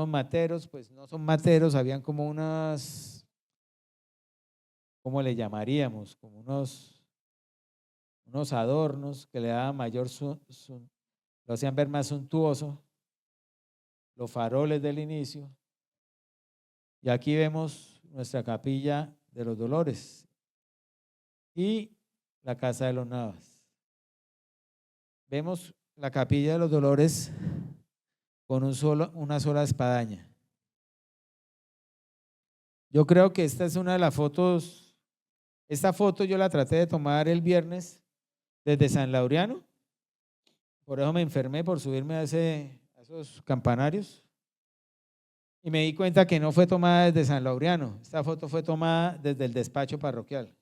materos, pues no son materos, habían como unas, ¿cómo le llamaríamos? Como unos adornos que le daban mayor, lo hacían ver más suntuoso, los faroles del inicio. Y aquí vemos nuestra capilla de los Dolores. y la Casa de los Navas. Vemos la Capilla de los Dolores con una sola espadaña. Yo creo que esta es una de las fotos. Esta foto yo la traté de tomar el viernes desde San Laureano. Por eso me enfermé por subirme a esos campanarios. Y me di cuenta que no fue tomada desde San Laureano. Esta foto fue tomada desde el despacho parroquial.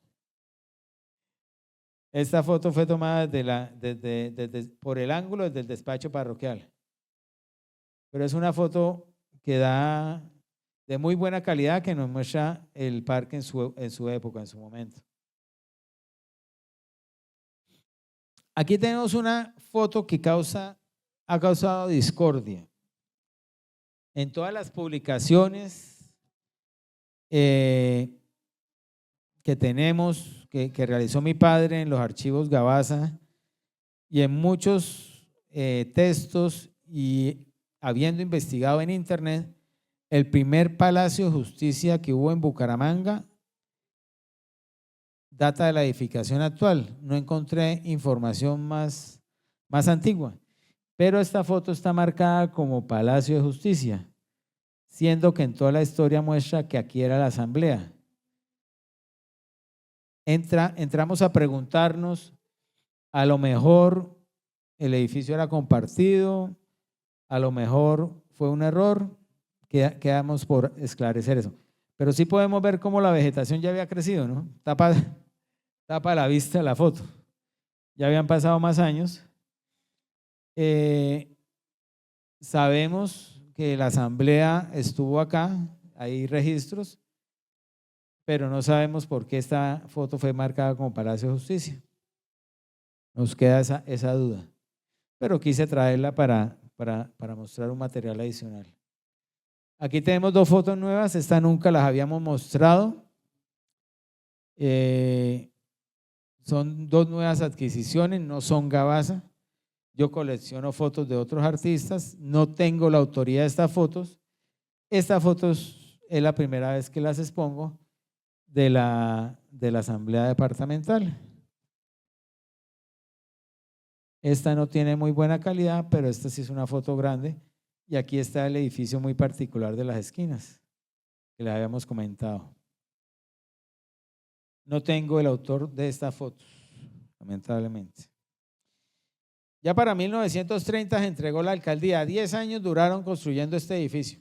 Esta foto fue tomada por el ángulo desde el despacho parroquial. Pero es una foto que da de muy buena calidad, que nos muestra el parque en su época, en su momento. Aquí tenemos una foto que ha causado discordia. En todas las publicaciones que tenemos, que realizó mi padre en los archivos Gabasa y en muchos textos y habiendo investigado en internet, el primer Palacio de Justicia que hubo en Bucaramanga data de la edificación actual. No encontré información más antigua, pero esta foto está marcada como Palacio de Justicia, siendo que en toda la historia muestra que aquí era la asamblea. Entramos a preguntarnos, a lo mejor el edificio era compartido, a lo mejor fue un error, quedamos por esclarecer eso. Pero sí podemos ver cómo la vegetación ya había crecido, ¿no? Tapa la vista la foto. Ya habían pasado más años. Sabemos que la asamblea estuvo acá, hay registros, pero no sabemos por qué esta foto fue marcada como Palacio de Justicia. Nos queda esa duda, pero quise traerla para mostrar un material adicional. Aquí tenemos dos fotos nuevas, esta nunca las habíamos mostrado. Son dos nuevas adquisiciones, no son Gabasa. Yo colecciono fotos de otros artistas, no tengo la autoría de estas fotos. Estas fotos es la primera vez que las expongo de la asamblea departamental. Esta no tiene muy buena calidad, pero esta sí es una foto grande. Y aquí está el edificio muy particular de las esquinas, que les habíamos comentado. No tengo el autor de esta foto, lamentablemente. Ya para 1930 se entregó la alcaldía. 10 años duraron construyendo este edificio.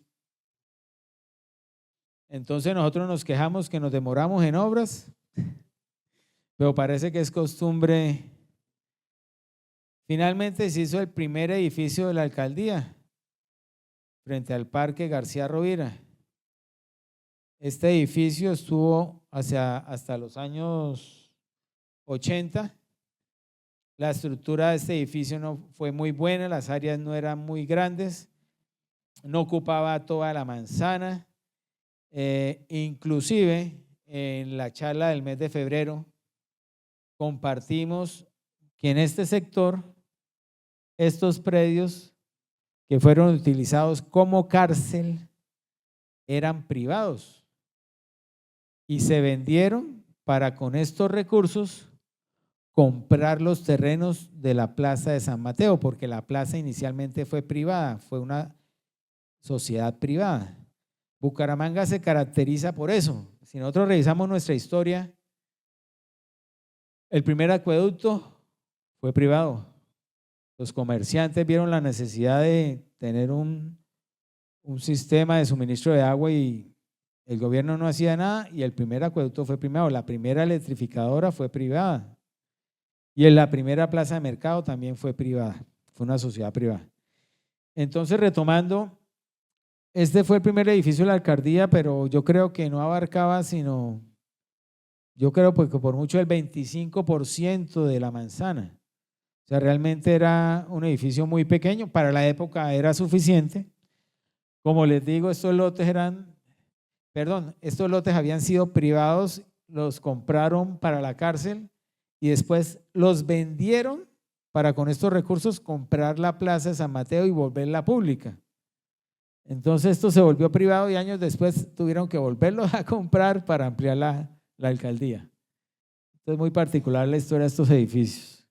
Entonces nosotros nos quejamos que nos demoramos en obras, pero parece que es costumbre. Finalmente se hizo el primer edificio de la alcaldía frente al Parque García Rovira. Este edificio estuvo hasta los años 80. La estructura de este edificio no fue muy buena, las áreas no eran muy grandes, no ocupaba toda la manzana. Inclusive en la charla del mes de febrero compartimos que en este sector estos predios que fueron utilizados como cárcel eran privados y se vendieron para con estos recursos comprar los terrenos de la Plaza de San Mateo, porque la plaza inicialmente fue privada, fue una sociedad privada. Bucaramanga se caracteriza por eso. Si nosotros revisamos nuestra historia, el primer acueducto fue privado. Los comerciantes vieron la necesidad de tener un sistema de suministro de agua y el gobierno no hacía nada y el primer acueducto fue privado. La primera electrificadora fue privada y en la primera plaza de mercado también fue privada, fue una sociedad privada. Entonces, retomando, este fue el primer edificio de la alcaldía, pero yo creo que no abarcaba sino, yo creo que por mucho el 25% de la manzana. O sea, realmente era un edificio muy pequeño, para la época era suficiente. Como les digo, estos lotes habían sido privados, los compraron para la cárcel y después los vendieron para con estos recursos comprar la Plaza de San Mateo y volverla pública. Entonces esto se volvió privado y años después tuvieron que volverlo a comprar para ampliar la alcaldía. Es muy particular la historia de estos edificios.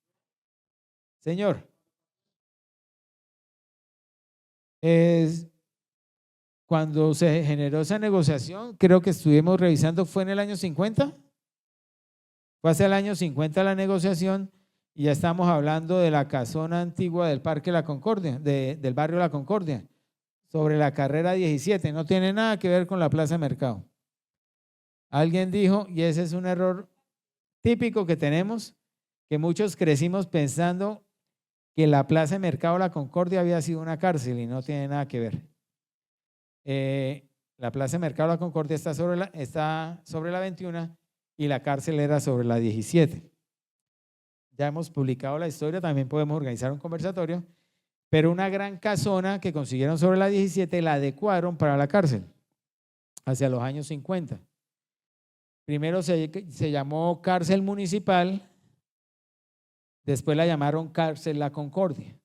Señor, cuando se generó esa negociación, creo que estuvimos revisando, ¿fue en el año 50? Fue hacia el año 50 la negociación y ya estamos hablando de la casona antigua del Parque La Concordia, del barrio La Concordia, sobre la carrera 17. No tiene nada que ver con la Plaza Mercado. Alguien dijo, y ese es un error típico que tenemos, que muchos crecimos pensando que la Plaza de Mercado La Concordia había sido una cárcel y no tiene nada que ver. La Plaza de Mercado La Concordia está sobre la 21 y la cárcel era sobre la 17. Ya hemos publicado la historia, también podemos organizar un conversatorio, pero una gran casona que consiguieron sobre la 17 la adecuaron para la cárcel hacia los años 50. Primero se llamó cárcel municipal, después la llamaron cárcel La Concordia.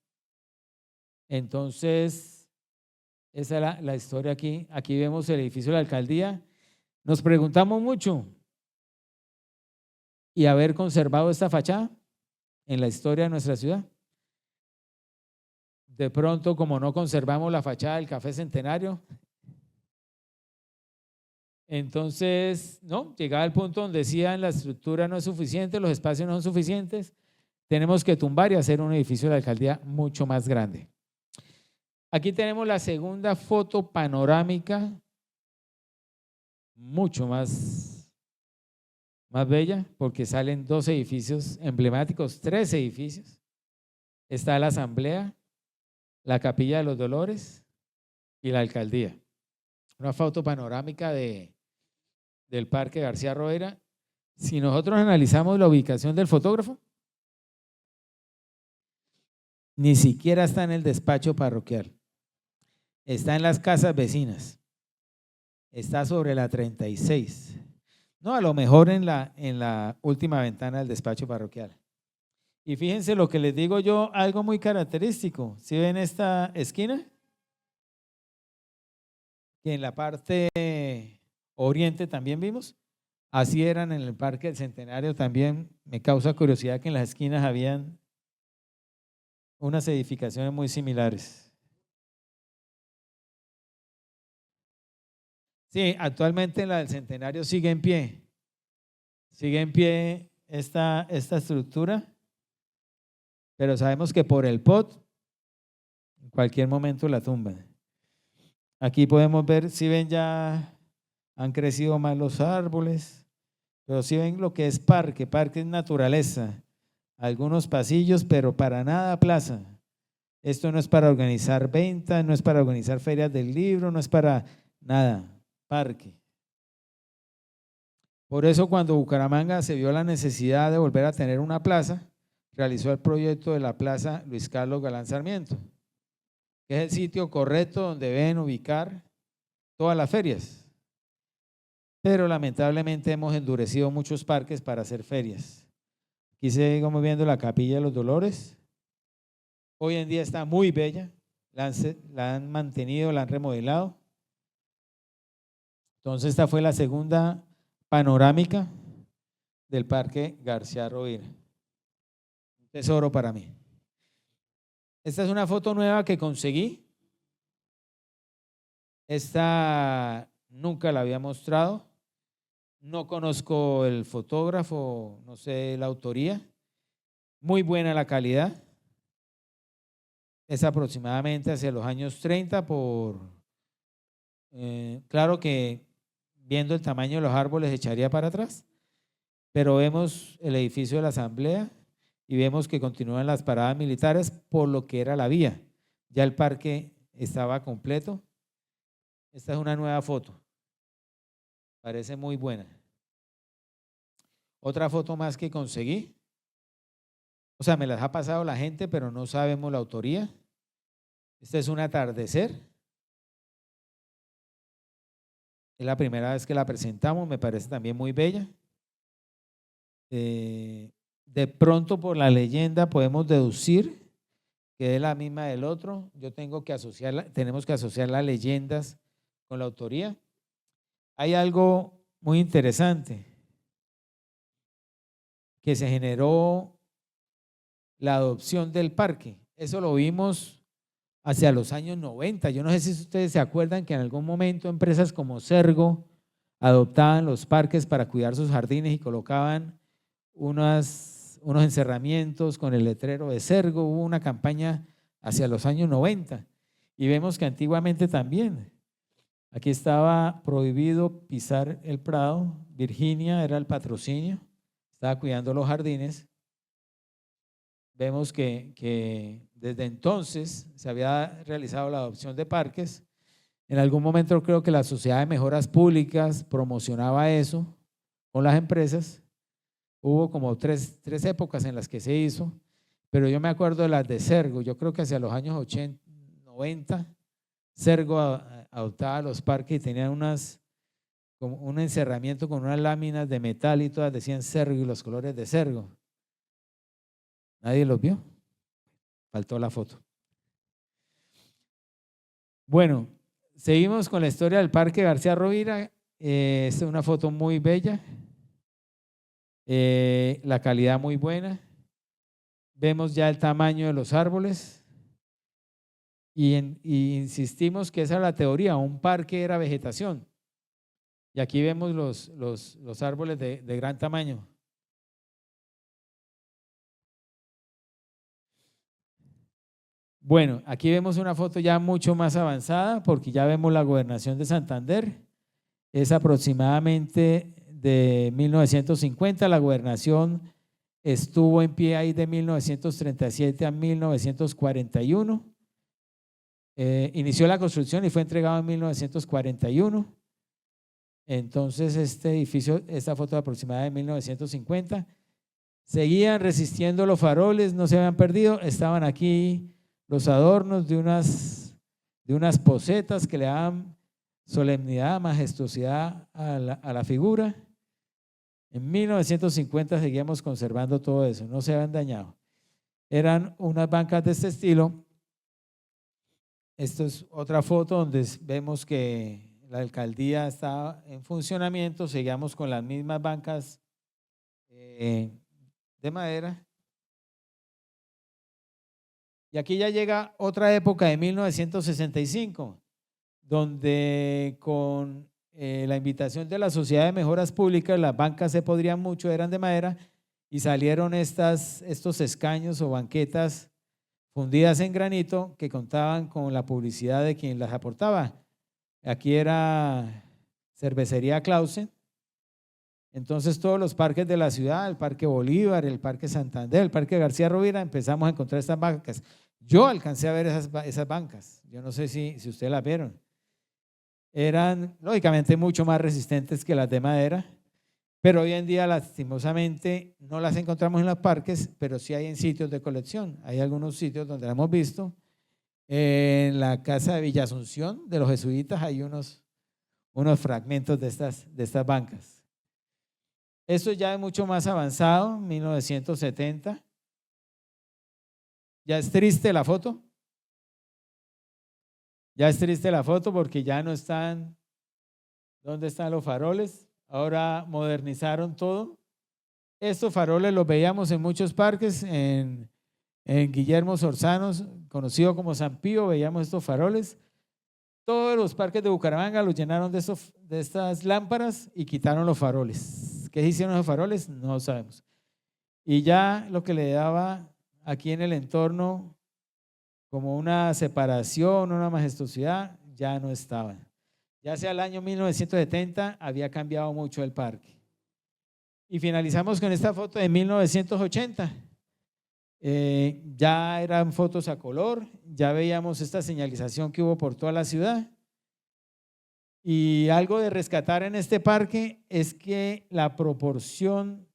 Entonces, esa es la historia aquí. Aquí vemos el edificio de la alcaldía. Nos preguntamos mucho, ¿y haber conservado esta fachada en la historia de nuestra ciudad? De pronto, como no conservamos la fachada del Café Centenario, entonces, no, llegaba el punto donde decían la estructura no es suficiente, los espacios no son suficientes, tenemos que tumbar y hacer un edificio de la alcaldía mucho más grande. Aquí tenemos la segunda foto panorámica, mucho más bella, porque salen dos edificios emblemáticos, tres edificios. Está la Asamblea, la Capilla de los Dolores y la alcaldía. Una foto panorámica del Parque García Rovira. Si nosotros analizamos la ubicación del fotógrafo, ni siquiera está en el despacho parroquial, está en las casas vecinas, está sobre la 36. No, a lo mejor en la última ventana del despacho parroquial. Y fíjense lo que les digo yo, algo muy característico. ¿Sí ven esta esquina? Que en la parte oriente también vimos. Así eran en el Parque del Centenario también. Me causa curiosidad que en las esquinas habían unas edificaciones muy similares. Sí, actualmente la del Centenario sigue en pie. Sigue en pie esta estructura, pero sabemos que por el POT en cualquier momento la tumban. Aquí podemos ver, si ven ya han crecido más los árboles, pero si ven lo que es parque es naturaleza, algunos pasillos, pero para nada plaza. Esto no es para organizar ventas, no es para organizar ferias del libro, no es para nada, parque. Por eso cuando Bucaramanga se vio la necesidad de volver a tener una plaza, realizó el proyecto de la Plaza Luis Carlos Galán Sarmiento, que es el sitio correcto donde deben ubicar todas las ferias. Pero lamentablemente hemos endurecido muchos parques para hacer ferias. Aquí seguimos viendo la Capilla de los Dolores. Hoy en día está muy bella, la han mantenido, la han remodelado. Entonces esta fue la segunda panorámica del Parque García Rovira. Un tesoro para mí. Esta es una foto nueva que conseguí. Esta nunca la había mostrado. No conozco el fotógrafo, no sé la autoría. Muy buena la calidad. Es aproximadamente hacia los años 30 claro que viendo el tamaño de los árboles echaría para atrás, pero vemos el edificio de la Asamblea y vemos que continúan las paradas militares por lo que era la vía. Ya el parque estaba completo. Esta es una nueva foto. Parece muy buena. Otra foto más que conseguí. O sea, me las ha pasado la gente, pero no sabemos la autoría. Este es un atardecer. Es la primera vez que la presentamos, me parece también muy bella. De pronto por la leyenda podemos deducir que es la misma del otro. Tenemos que asociar las leyendas con la autoría. Hay algo muy interesante. que se generó la adopción del parque. Eso lo vimos hacia los años 90. Yo no sé si ustedes se acuerdan que en algún momento empresas como Sergo adoptaban los parques para cuidar sus jardines y colocaban unos encerramientos con el letrero de Sergo. Hubo una campaña hacia los años 90 y vemos que antiguamente también. Aquí estaba prohibido pisar el Prado. Virginia era el patrocinio, estaba cuidando los jardines. Vemos que desde entonces se había realizado la adopción de parques. En algún momento creo que la Sociedad de Mejoras Públicas promocionaba eso con las empresas. Hubo como tres épocas en las que se hizo, pero yo me acuerdo de las de Sergo. Yo creo que hacia los años 80, 90, Sergo adoptaba los parques y tenían como un encerramiento con unas láminas de metal y todas decían Sergo y los colores de Sergo. ¿Nadie los vio? Faltó la foto. Bueno, seguimos con la historia del Parque García Rovira. Esta es una foto muy bella. La calidad muy buena. Vemos ya el tamaño de los árboles. Y insistimos que esa es la teoría, un parque era vegetación. Y aquí vemos los árboles de gran tamaño. Bueno, aquí vemos una foto ya mucho más avanzada porque ya vemos la gobernación de Santander. Es aproximadamente de 1950. La gobernación estuvo en pie ahí de 1937 a 1941. Inició la construcción y fue entregado en 1941. Entonces este edificio, esta foto aproximada de 1950. Seguían resistiendo los faroles, no se habían perdido, estaban aquí los adornos de unas posetas que le daban solemnidad, majestuosidad a la figura. En 1950 seguíamos conservando todo eso, no se habían dañado. Eran unas bancas de este estilo. Esto es otra foto donde vemos que la alcaldía estaba en funcionamiento, seguíamos con las mismas bancas de madera. Y aquí ya llega otra época de 1965, donde con la invitación de la Sociedad de Mejoras Públicas, las bancas se podrían mucho, eran de madera, y salieron estos escaños o banquetas fundidas en granito que contaban con la publicidad de quien las aportaba. Aquí era Cervecería Clausen. Entonces todos los parques de la ciudad, el Parque Bolívar, el Parque Santander, el Parque García Rovira, empezamos a encontrar estas bancas. Yo alcancé a ver esas bancas, yo no sé si ustedes las vieron. Eran lógicamente mucho más resistentes que las de madera, pero hoy en día lastimosamente no las encontramos en los parques, pero sí hay en sitios de colección. Hay algunos sitios donde las hemos visto. En la casa de Villa Asunción de los jesuitas hay unos fragmentos de estas bancas. Esto ya es mucho más avanzado, 1970. Ya es triste la foto. Ya es triste la foto porque ya no están. ¿Dónde están los faroles? Ahora modernizaron todo. Estos faroles los veíamos en muchos parques, en Guillermo Sorzanos, conocido como San Pío, veíamos estos faroles. Todos los parques de Bucaramanga los llenaron de estas lámparas y quitaron los faroles. ¿Qué hicieron los faroles? No sabemos. Y ya lo que le daba aquí en el entorno como una separación, una majestuosidad, ya no estaba. Ya hacia el año 1970 había cambiado mucho el parque. Y finalizamos con esta foto de 1980. Ya eran fotos a color, ya veíamos esta señalización que hubo por toda la ciudad. Y algo de rescatar en este parque es que la proporción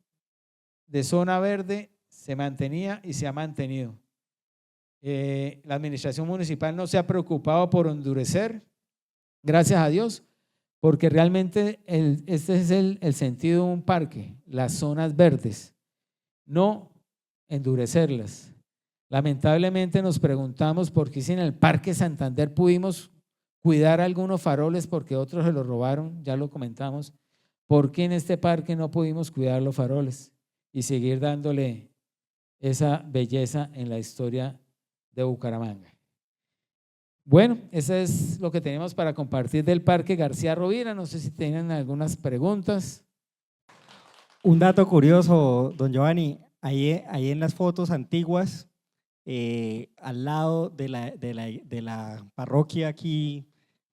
de zona verde se mantenía y se ha mantenido. La administración municipal no se ha preocupado por endurecer, gracias a Dios, porque realmente este es el sentido de un parque, las zonas verdes, no endurecerlas. Lamentablemente nos preguntamos por qué si en el Parque Santander pudimos cuidar algunos faroles porque otros se los robaron, ya lo comentamos. ¿Por qué en este parque no pudimos cuidar los faroles? y seguir dándole esa belleza en la historia de Bucaramanga. Bueno, eso es lo que tenemos para compartir del Parque García Rovira. No sé si tienen algunas preguntas. Un dato curioso, don Giovanni, ahí en las fotos antiguas, al lado de la parroquia aquí,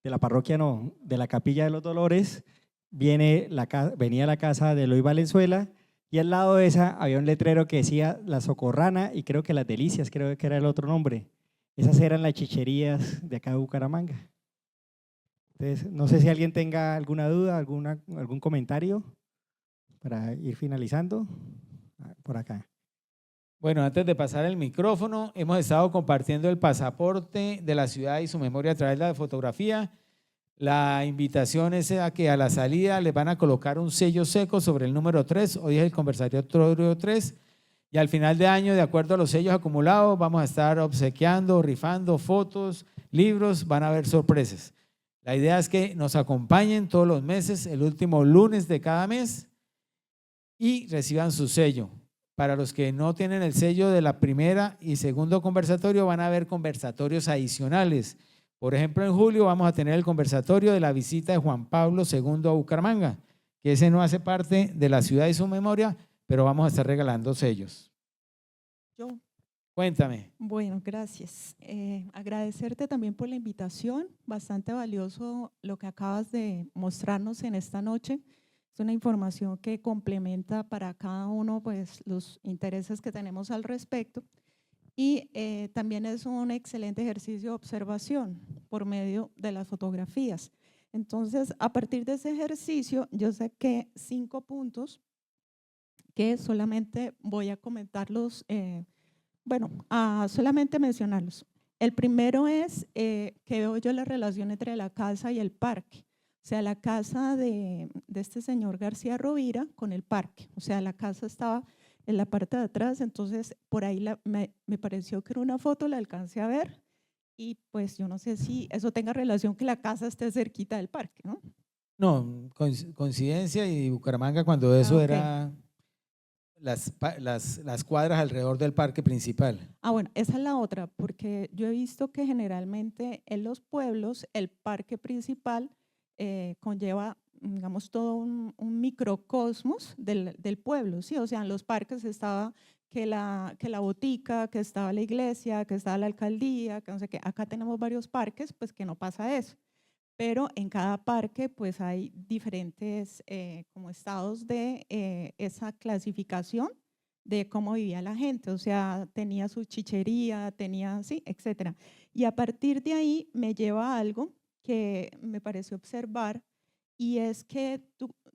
de la parroquia no, de la Capilla de los Dolores, venía la casa de Eloy Valenzuela, y al lado de esa había un letrero que decía La Socorrana y creo que Las Delicias, creo que era el otro nombre. Esas eran las chicherías de acá de Bucaramanga. Entonces, no sé si alguien tenga alguna duda, algún comentario para ir finalizando. Por acá. Bueno, antes de pasar el micrófono, hemos estado compartiendo el pasaporte de la ciudad y su memoria a través de la fotografía. La invitación es a que a la salida les van a colocar un sello seco sobre el número 3, hoy es el conversatorio 3, y al final de año, de acuerdo a los sellos acumulados, vamos a estar obsequiando, rifando fotos, libros, van a haber sorpresas. La idea es que nos acompañen todos los meses, el último lunes de cada mes, y reciban su sello. Para los que no tienen el sello de la primera y segundo conversatorio, van a haber conversatorios adicionales. Por ejemplo, en julio vamos a tener el conversatorio de la visita de Juan Pablo II a Bucaramanga, que ese no hace parte de la ciudad y su memoria, pero vamos a estar regalando sellos. Yo. Cuéntame. Bueno, gracias. Agradecerte también por la invitación, bastante valioso lo que acabas de mostrarnos en esta noche. Es una información que complementa para cada uno pues, los intereses que tenemos al respecto y también es un excelente ejercicio de observación por medio de las fotografías. Entonces, a partir de ese ejercicio, yo saqué 5 puntos que solamente voy a comentarlos, solamente mencionarlos. El primero es que veo yo la relación entre la casa y el parque. O sea, la casa de este señor García Rovira con el parque. O sea, la casa estaba en la parte de atrás, entonces por ahí me pareció que era una foto, la alcancé a ver y pues yo no sé si eso tenga relación que la casa esté cerquita del parque, ¿no? No, coincidencia y Bucaramanga cuando eso Okay. era las cuadras alrededor del parque principal. Bueno, esa es la otra, porque yo he visto que generalmente en los pueblos el parque principal conlleva, digamos, todo un microcosmos del pueblo, ¿sí? O sea, en los parques estaba que la botica, que estaba la iglesia, que estaba la alcaldía, que no sé qué. Acá tenemos varios parques, pues que no pasa eso. Pero en cada parque pues hay diferentes como estados de esa clasificación de cómo vivía la gente, o sea, tenía su chichería, tenía, sí, etcétera. Y a partir de ahí me lleva a algo que me pareció observar y es que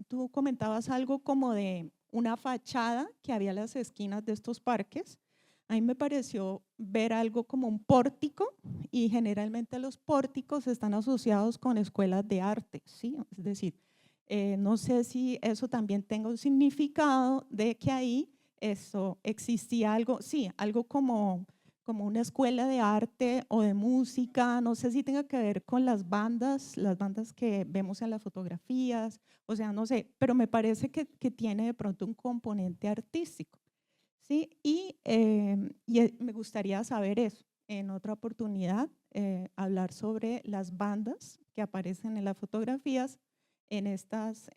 tú comentabas algo como de una fachada que había a las esquinas de estos parques. A mí me pareció ver algo como un pórtico y generalmente los pórticos están asociados con escuelas de arte, ¿sí? Es decir, no sé si eso también tenga un significado de que ahí eso existía algo, sí, algo como una escuela de arte o de música, no sé si tenga que ver con las bandas que vemos en las fotografías, o sea, no sé, pero me parece que tiene de pronto un componente artístico, ¿sí? Y me gustaría saber eso, en otra oportunidad, hablar sobre las bandas que aparecen en las fotografías, en estos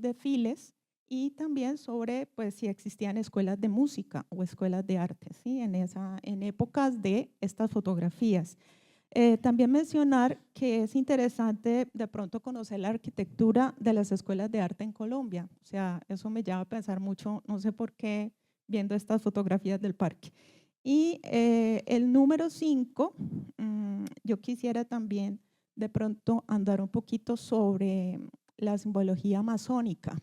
desfiles, y también sobre pues, si existían escuelas de música o escuelas de arte, ¿sí? En épocas de estas fotografías. También mencionar que es interesante de pronto conocer la arquitectura de las escuelas de arte en Colombia. O sea, eso me lleva a pensar mucho, no sé por qué, viendo estas fotografías del parque. Y el número 5, yo quisiera también de pronto andar un poquito sobre la simbología masónica.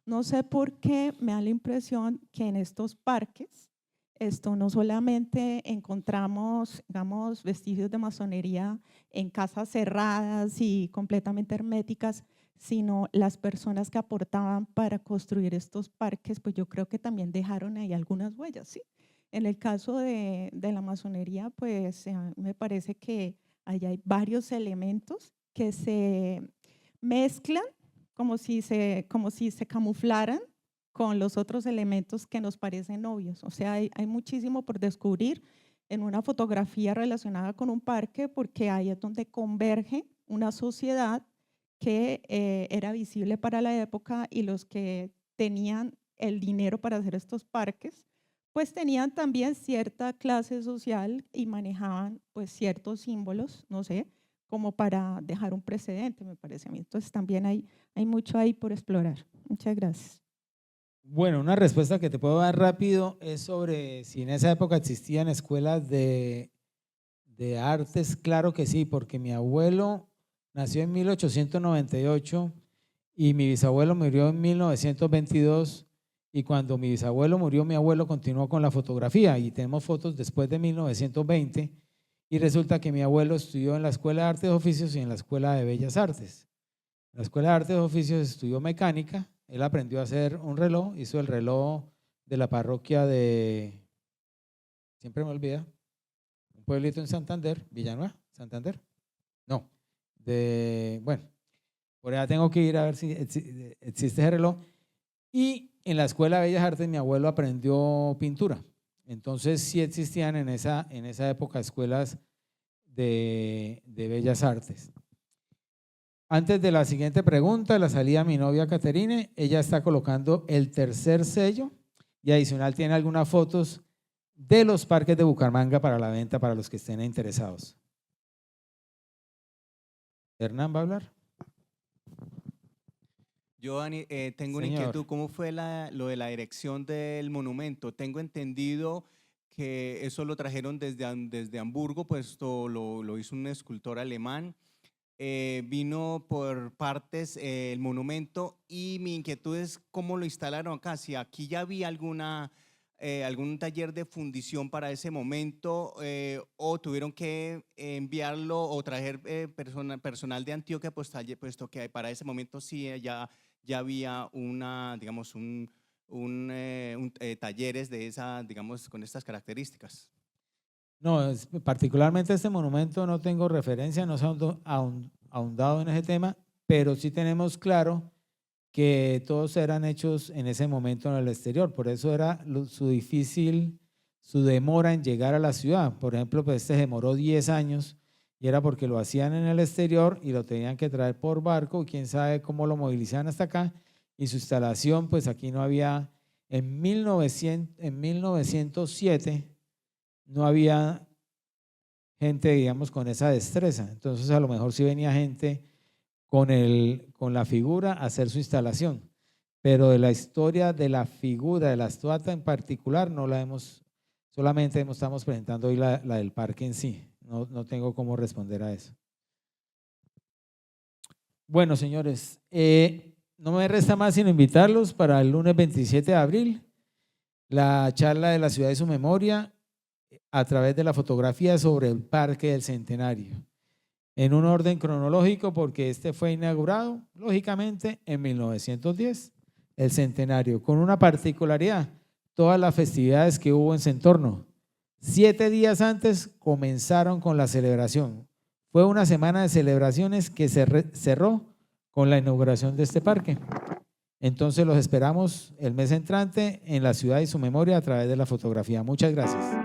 No sé por qué me da la impresión que en estos parques esto no solamente encontramos, digamos, vestigios de masonería en casas cerradas y completamente herméticas, sino las personas que aportaban para construir estos parques, pues yo creo que también dejaron ahí algunas huellas, ¿sí? En el caso de la masonería, pues me parece que ahí hay varios elementos que se mezclan como si se camuflaran con los otros elementos que nos parecen obvios. O sea, hay muchísimo por descubrir en una fotografía relacionada con un parque, porque ahí es donde converge una sociedad que era visible para la época, y los que tenían el dinero para hacer estos parques, pues tenían también cierta clase social y manejaban pues ciertos símbolos, no sé, como para dejar un precedente, me parece a mí. Entonces también hay mucho ahí por explorar. Muchas gracias. Bueno, una respuesta que te puedo dar rápido es sobre si en esa época existían escuelas de artes. Claro que sí, porque mi abuelo nació en 1898 y mi bisabuelo murió en 1922, y cuando mi bisabuelo murió, mi abuelo continuó con la fotografía y tenemos fotos después de 1920, y resulta que mi abuelo estudió en la Escuela de Artes y Oficios y en la Escuela de Bellas Artes. En la Escuela de Artes y Oficios estudió mecánica, él aprendió a hacer un reloj, hizo el reloj de la parroquia de, siempre me olvida, un pueblito en Santander, Villanueva, Santander, no, bueno, por allá tengo que ir a ver si existe ese reloj. Y en la Escuela de Bellas Artes mi abuelo aprendió pintura. Entonces sí existían en esa época escuelas de Bellas Artes. Antes de la siguiente pregunta, la salida mi novia Caterine, ella está colocando el tercer sello y adicional tiene algunas fotos de los parques de Bucaramanga para la venta para los que estén interesados. ¿Hernán va a hablar? Giovanni, tengo una Señor. inquietud. ¿Cómo fue lo de la erección del monumento? Tengo entendido que eso lo trajeron desde Hamburgo, pues lo hizo un escultor alemán. Vino por partes el monumento, y mi inquietud es cómo lo instalaron acá. Si aquí ya había algún taller de fundición para ese momento, o tuvieron que enviarlo o traer personal de Antioquia, puesto que para ese momento sí ya había talleres de con estas características. No, particularmente este monumento no tengo referencia, no se ha ahondado en ese tema, pero sí tenemos claro que todos eran hechos en ese momento en el exterior, por eso era su demora en llegar a la ciudad. Por ejemplo, pues este demoró 10 años y era porque lo hacían en el exterior y lo tenían que traer por barco, quién sabe cómo lo movilizaban hasta acá, y su instalación, pues aquí no había, en 1907 no había gente, digamos, con esa destreza. Entonces a lo mejor sí venía gente con la figura a hacer su instalación, pero de la historia de la figura, de la estatua en particular, no la solamente estamos presentando hoy la del parque en sí. No tengo cómo responder a eso. Bueno, señores, no me resta más sino invitarlos para el lunes 27 de abril, la charla de la ciudad y su memoria, a través de la fotografía sobre el Parque del Centenario, en un orden cronológico, porque este fue inaugurado, lógicamente, en 1910, el centenario, con una particularidad: todas las festividades que hubo en su entorno, 7 días antes comenzaron con la celebración. Fue una semana de celebraciones que cerró con la inauguración de este parque. Entonces los esperamos el mes entrante en la ciudad y su memoria a través de la fotografía. Muchas gracias.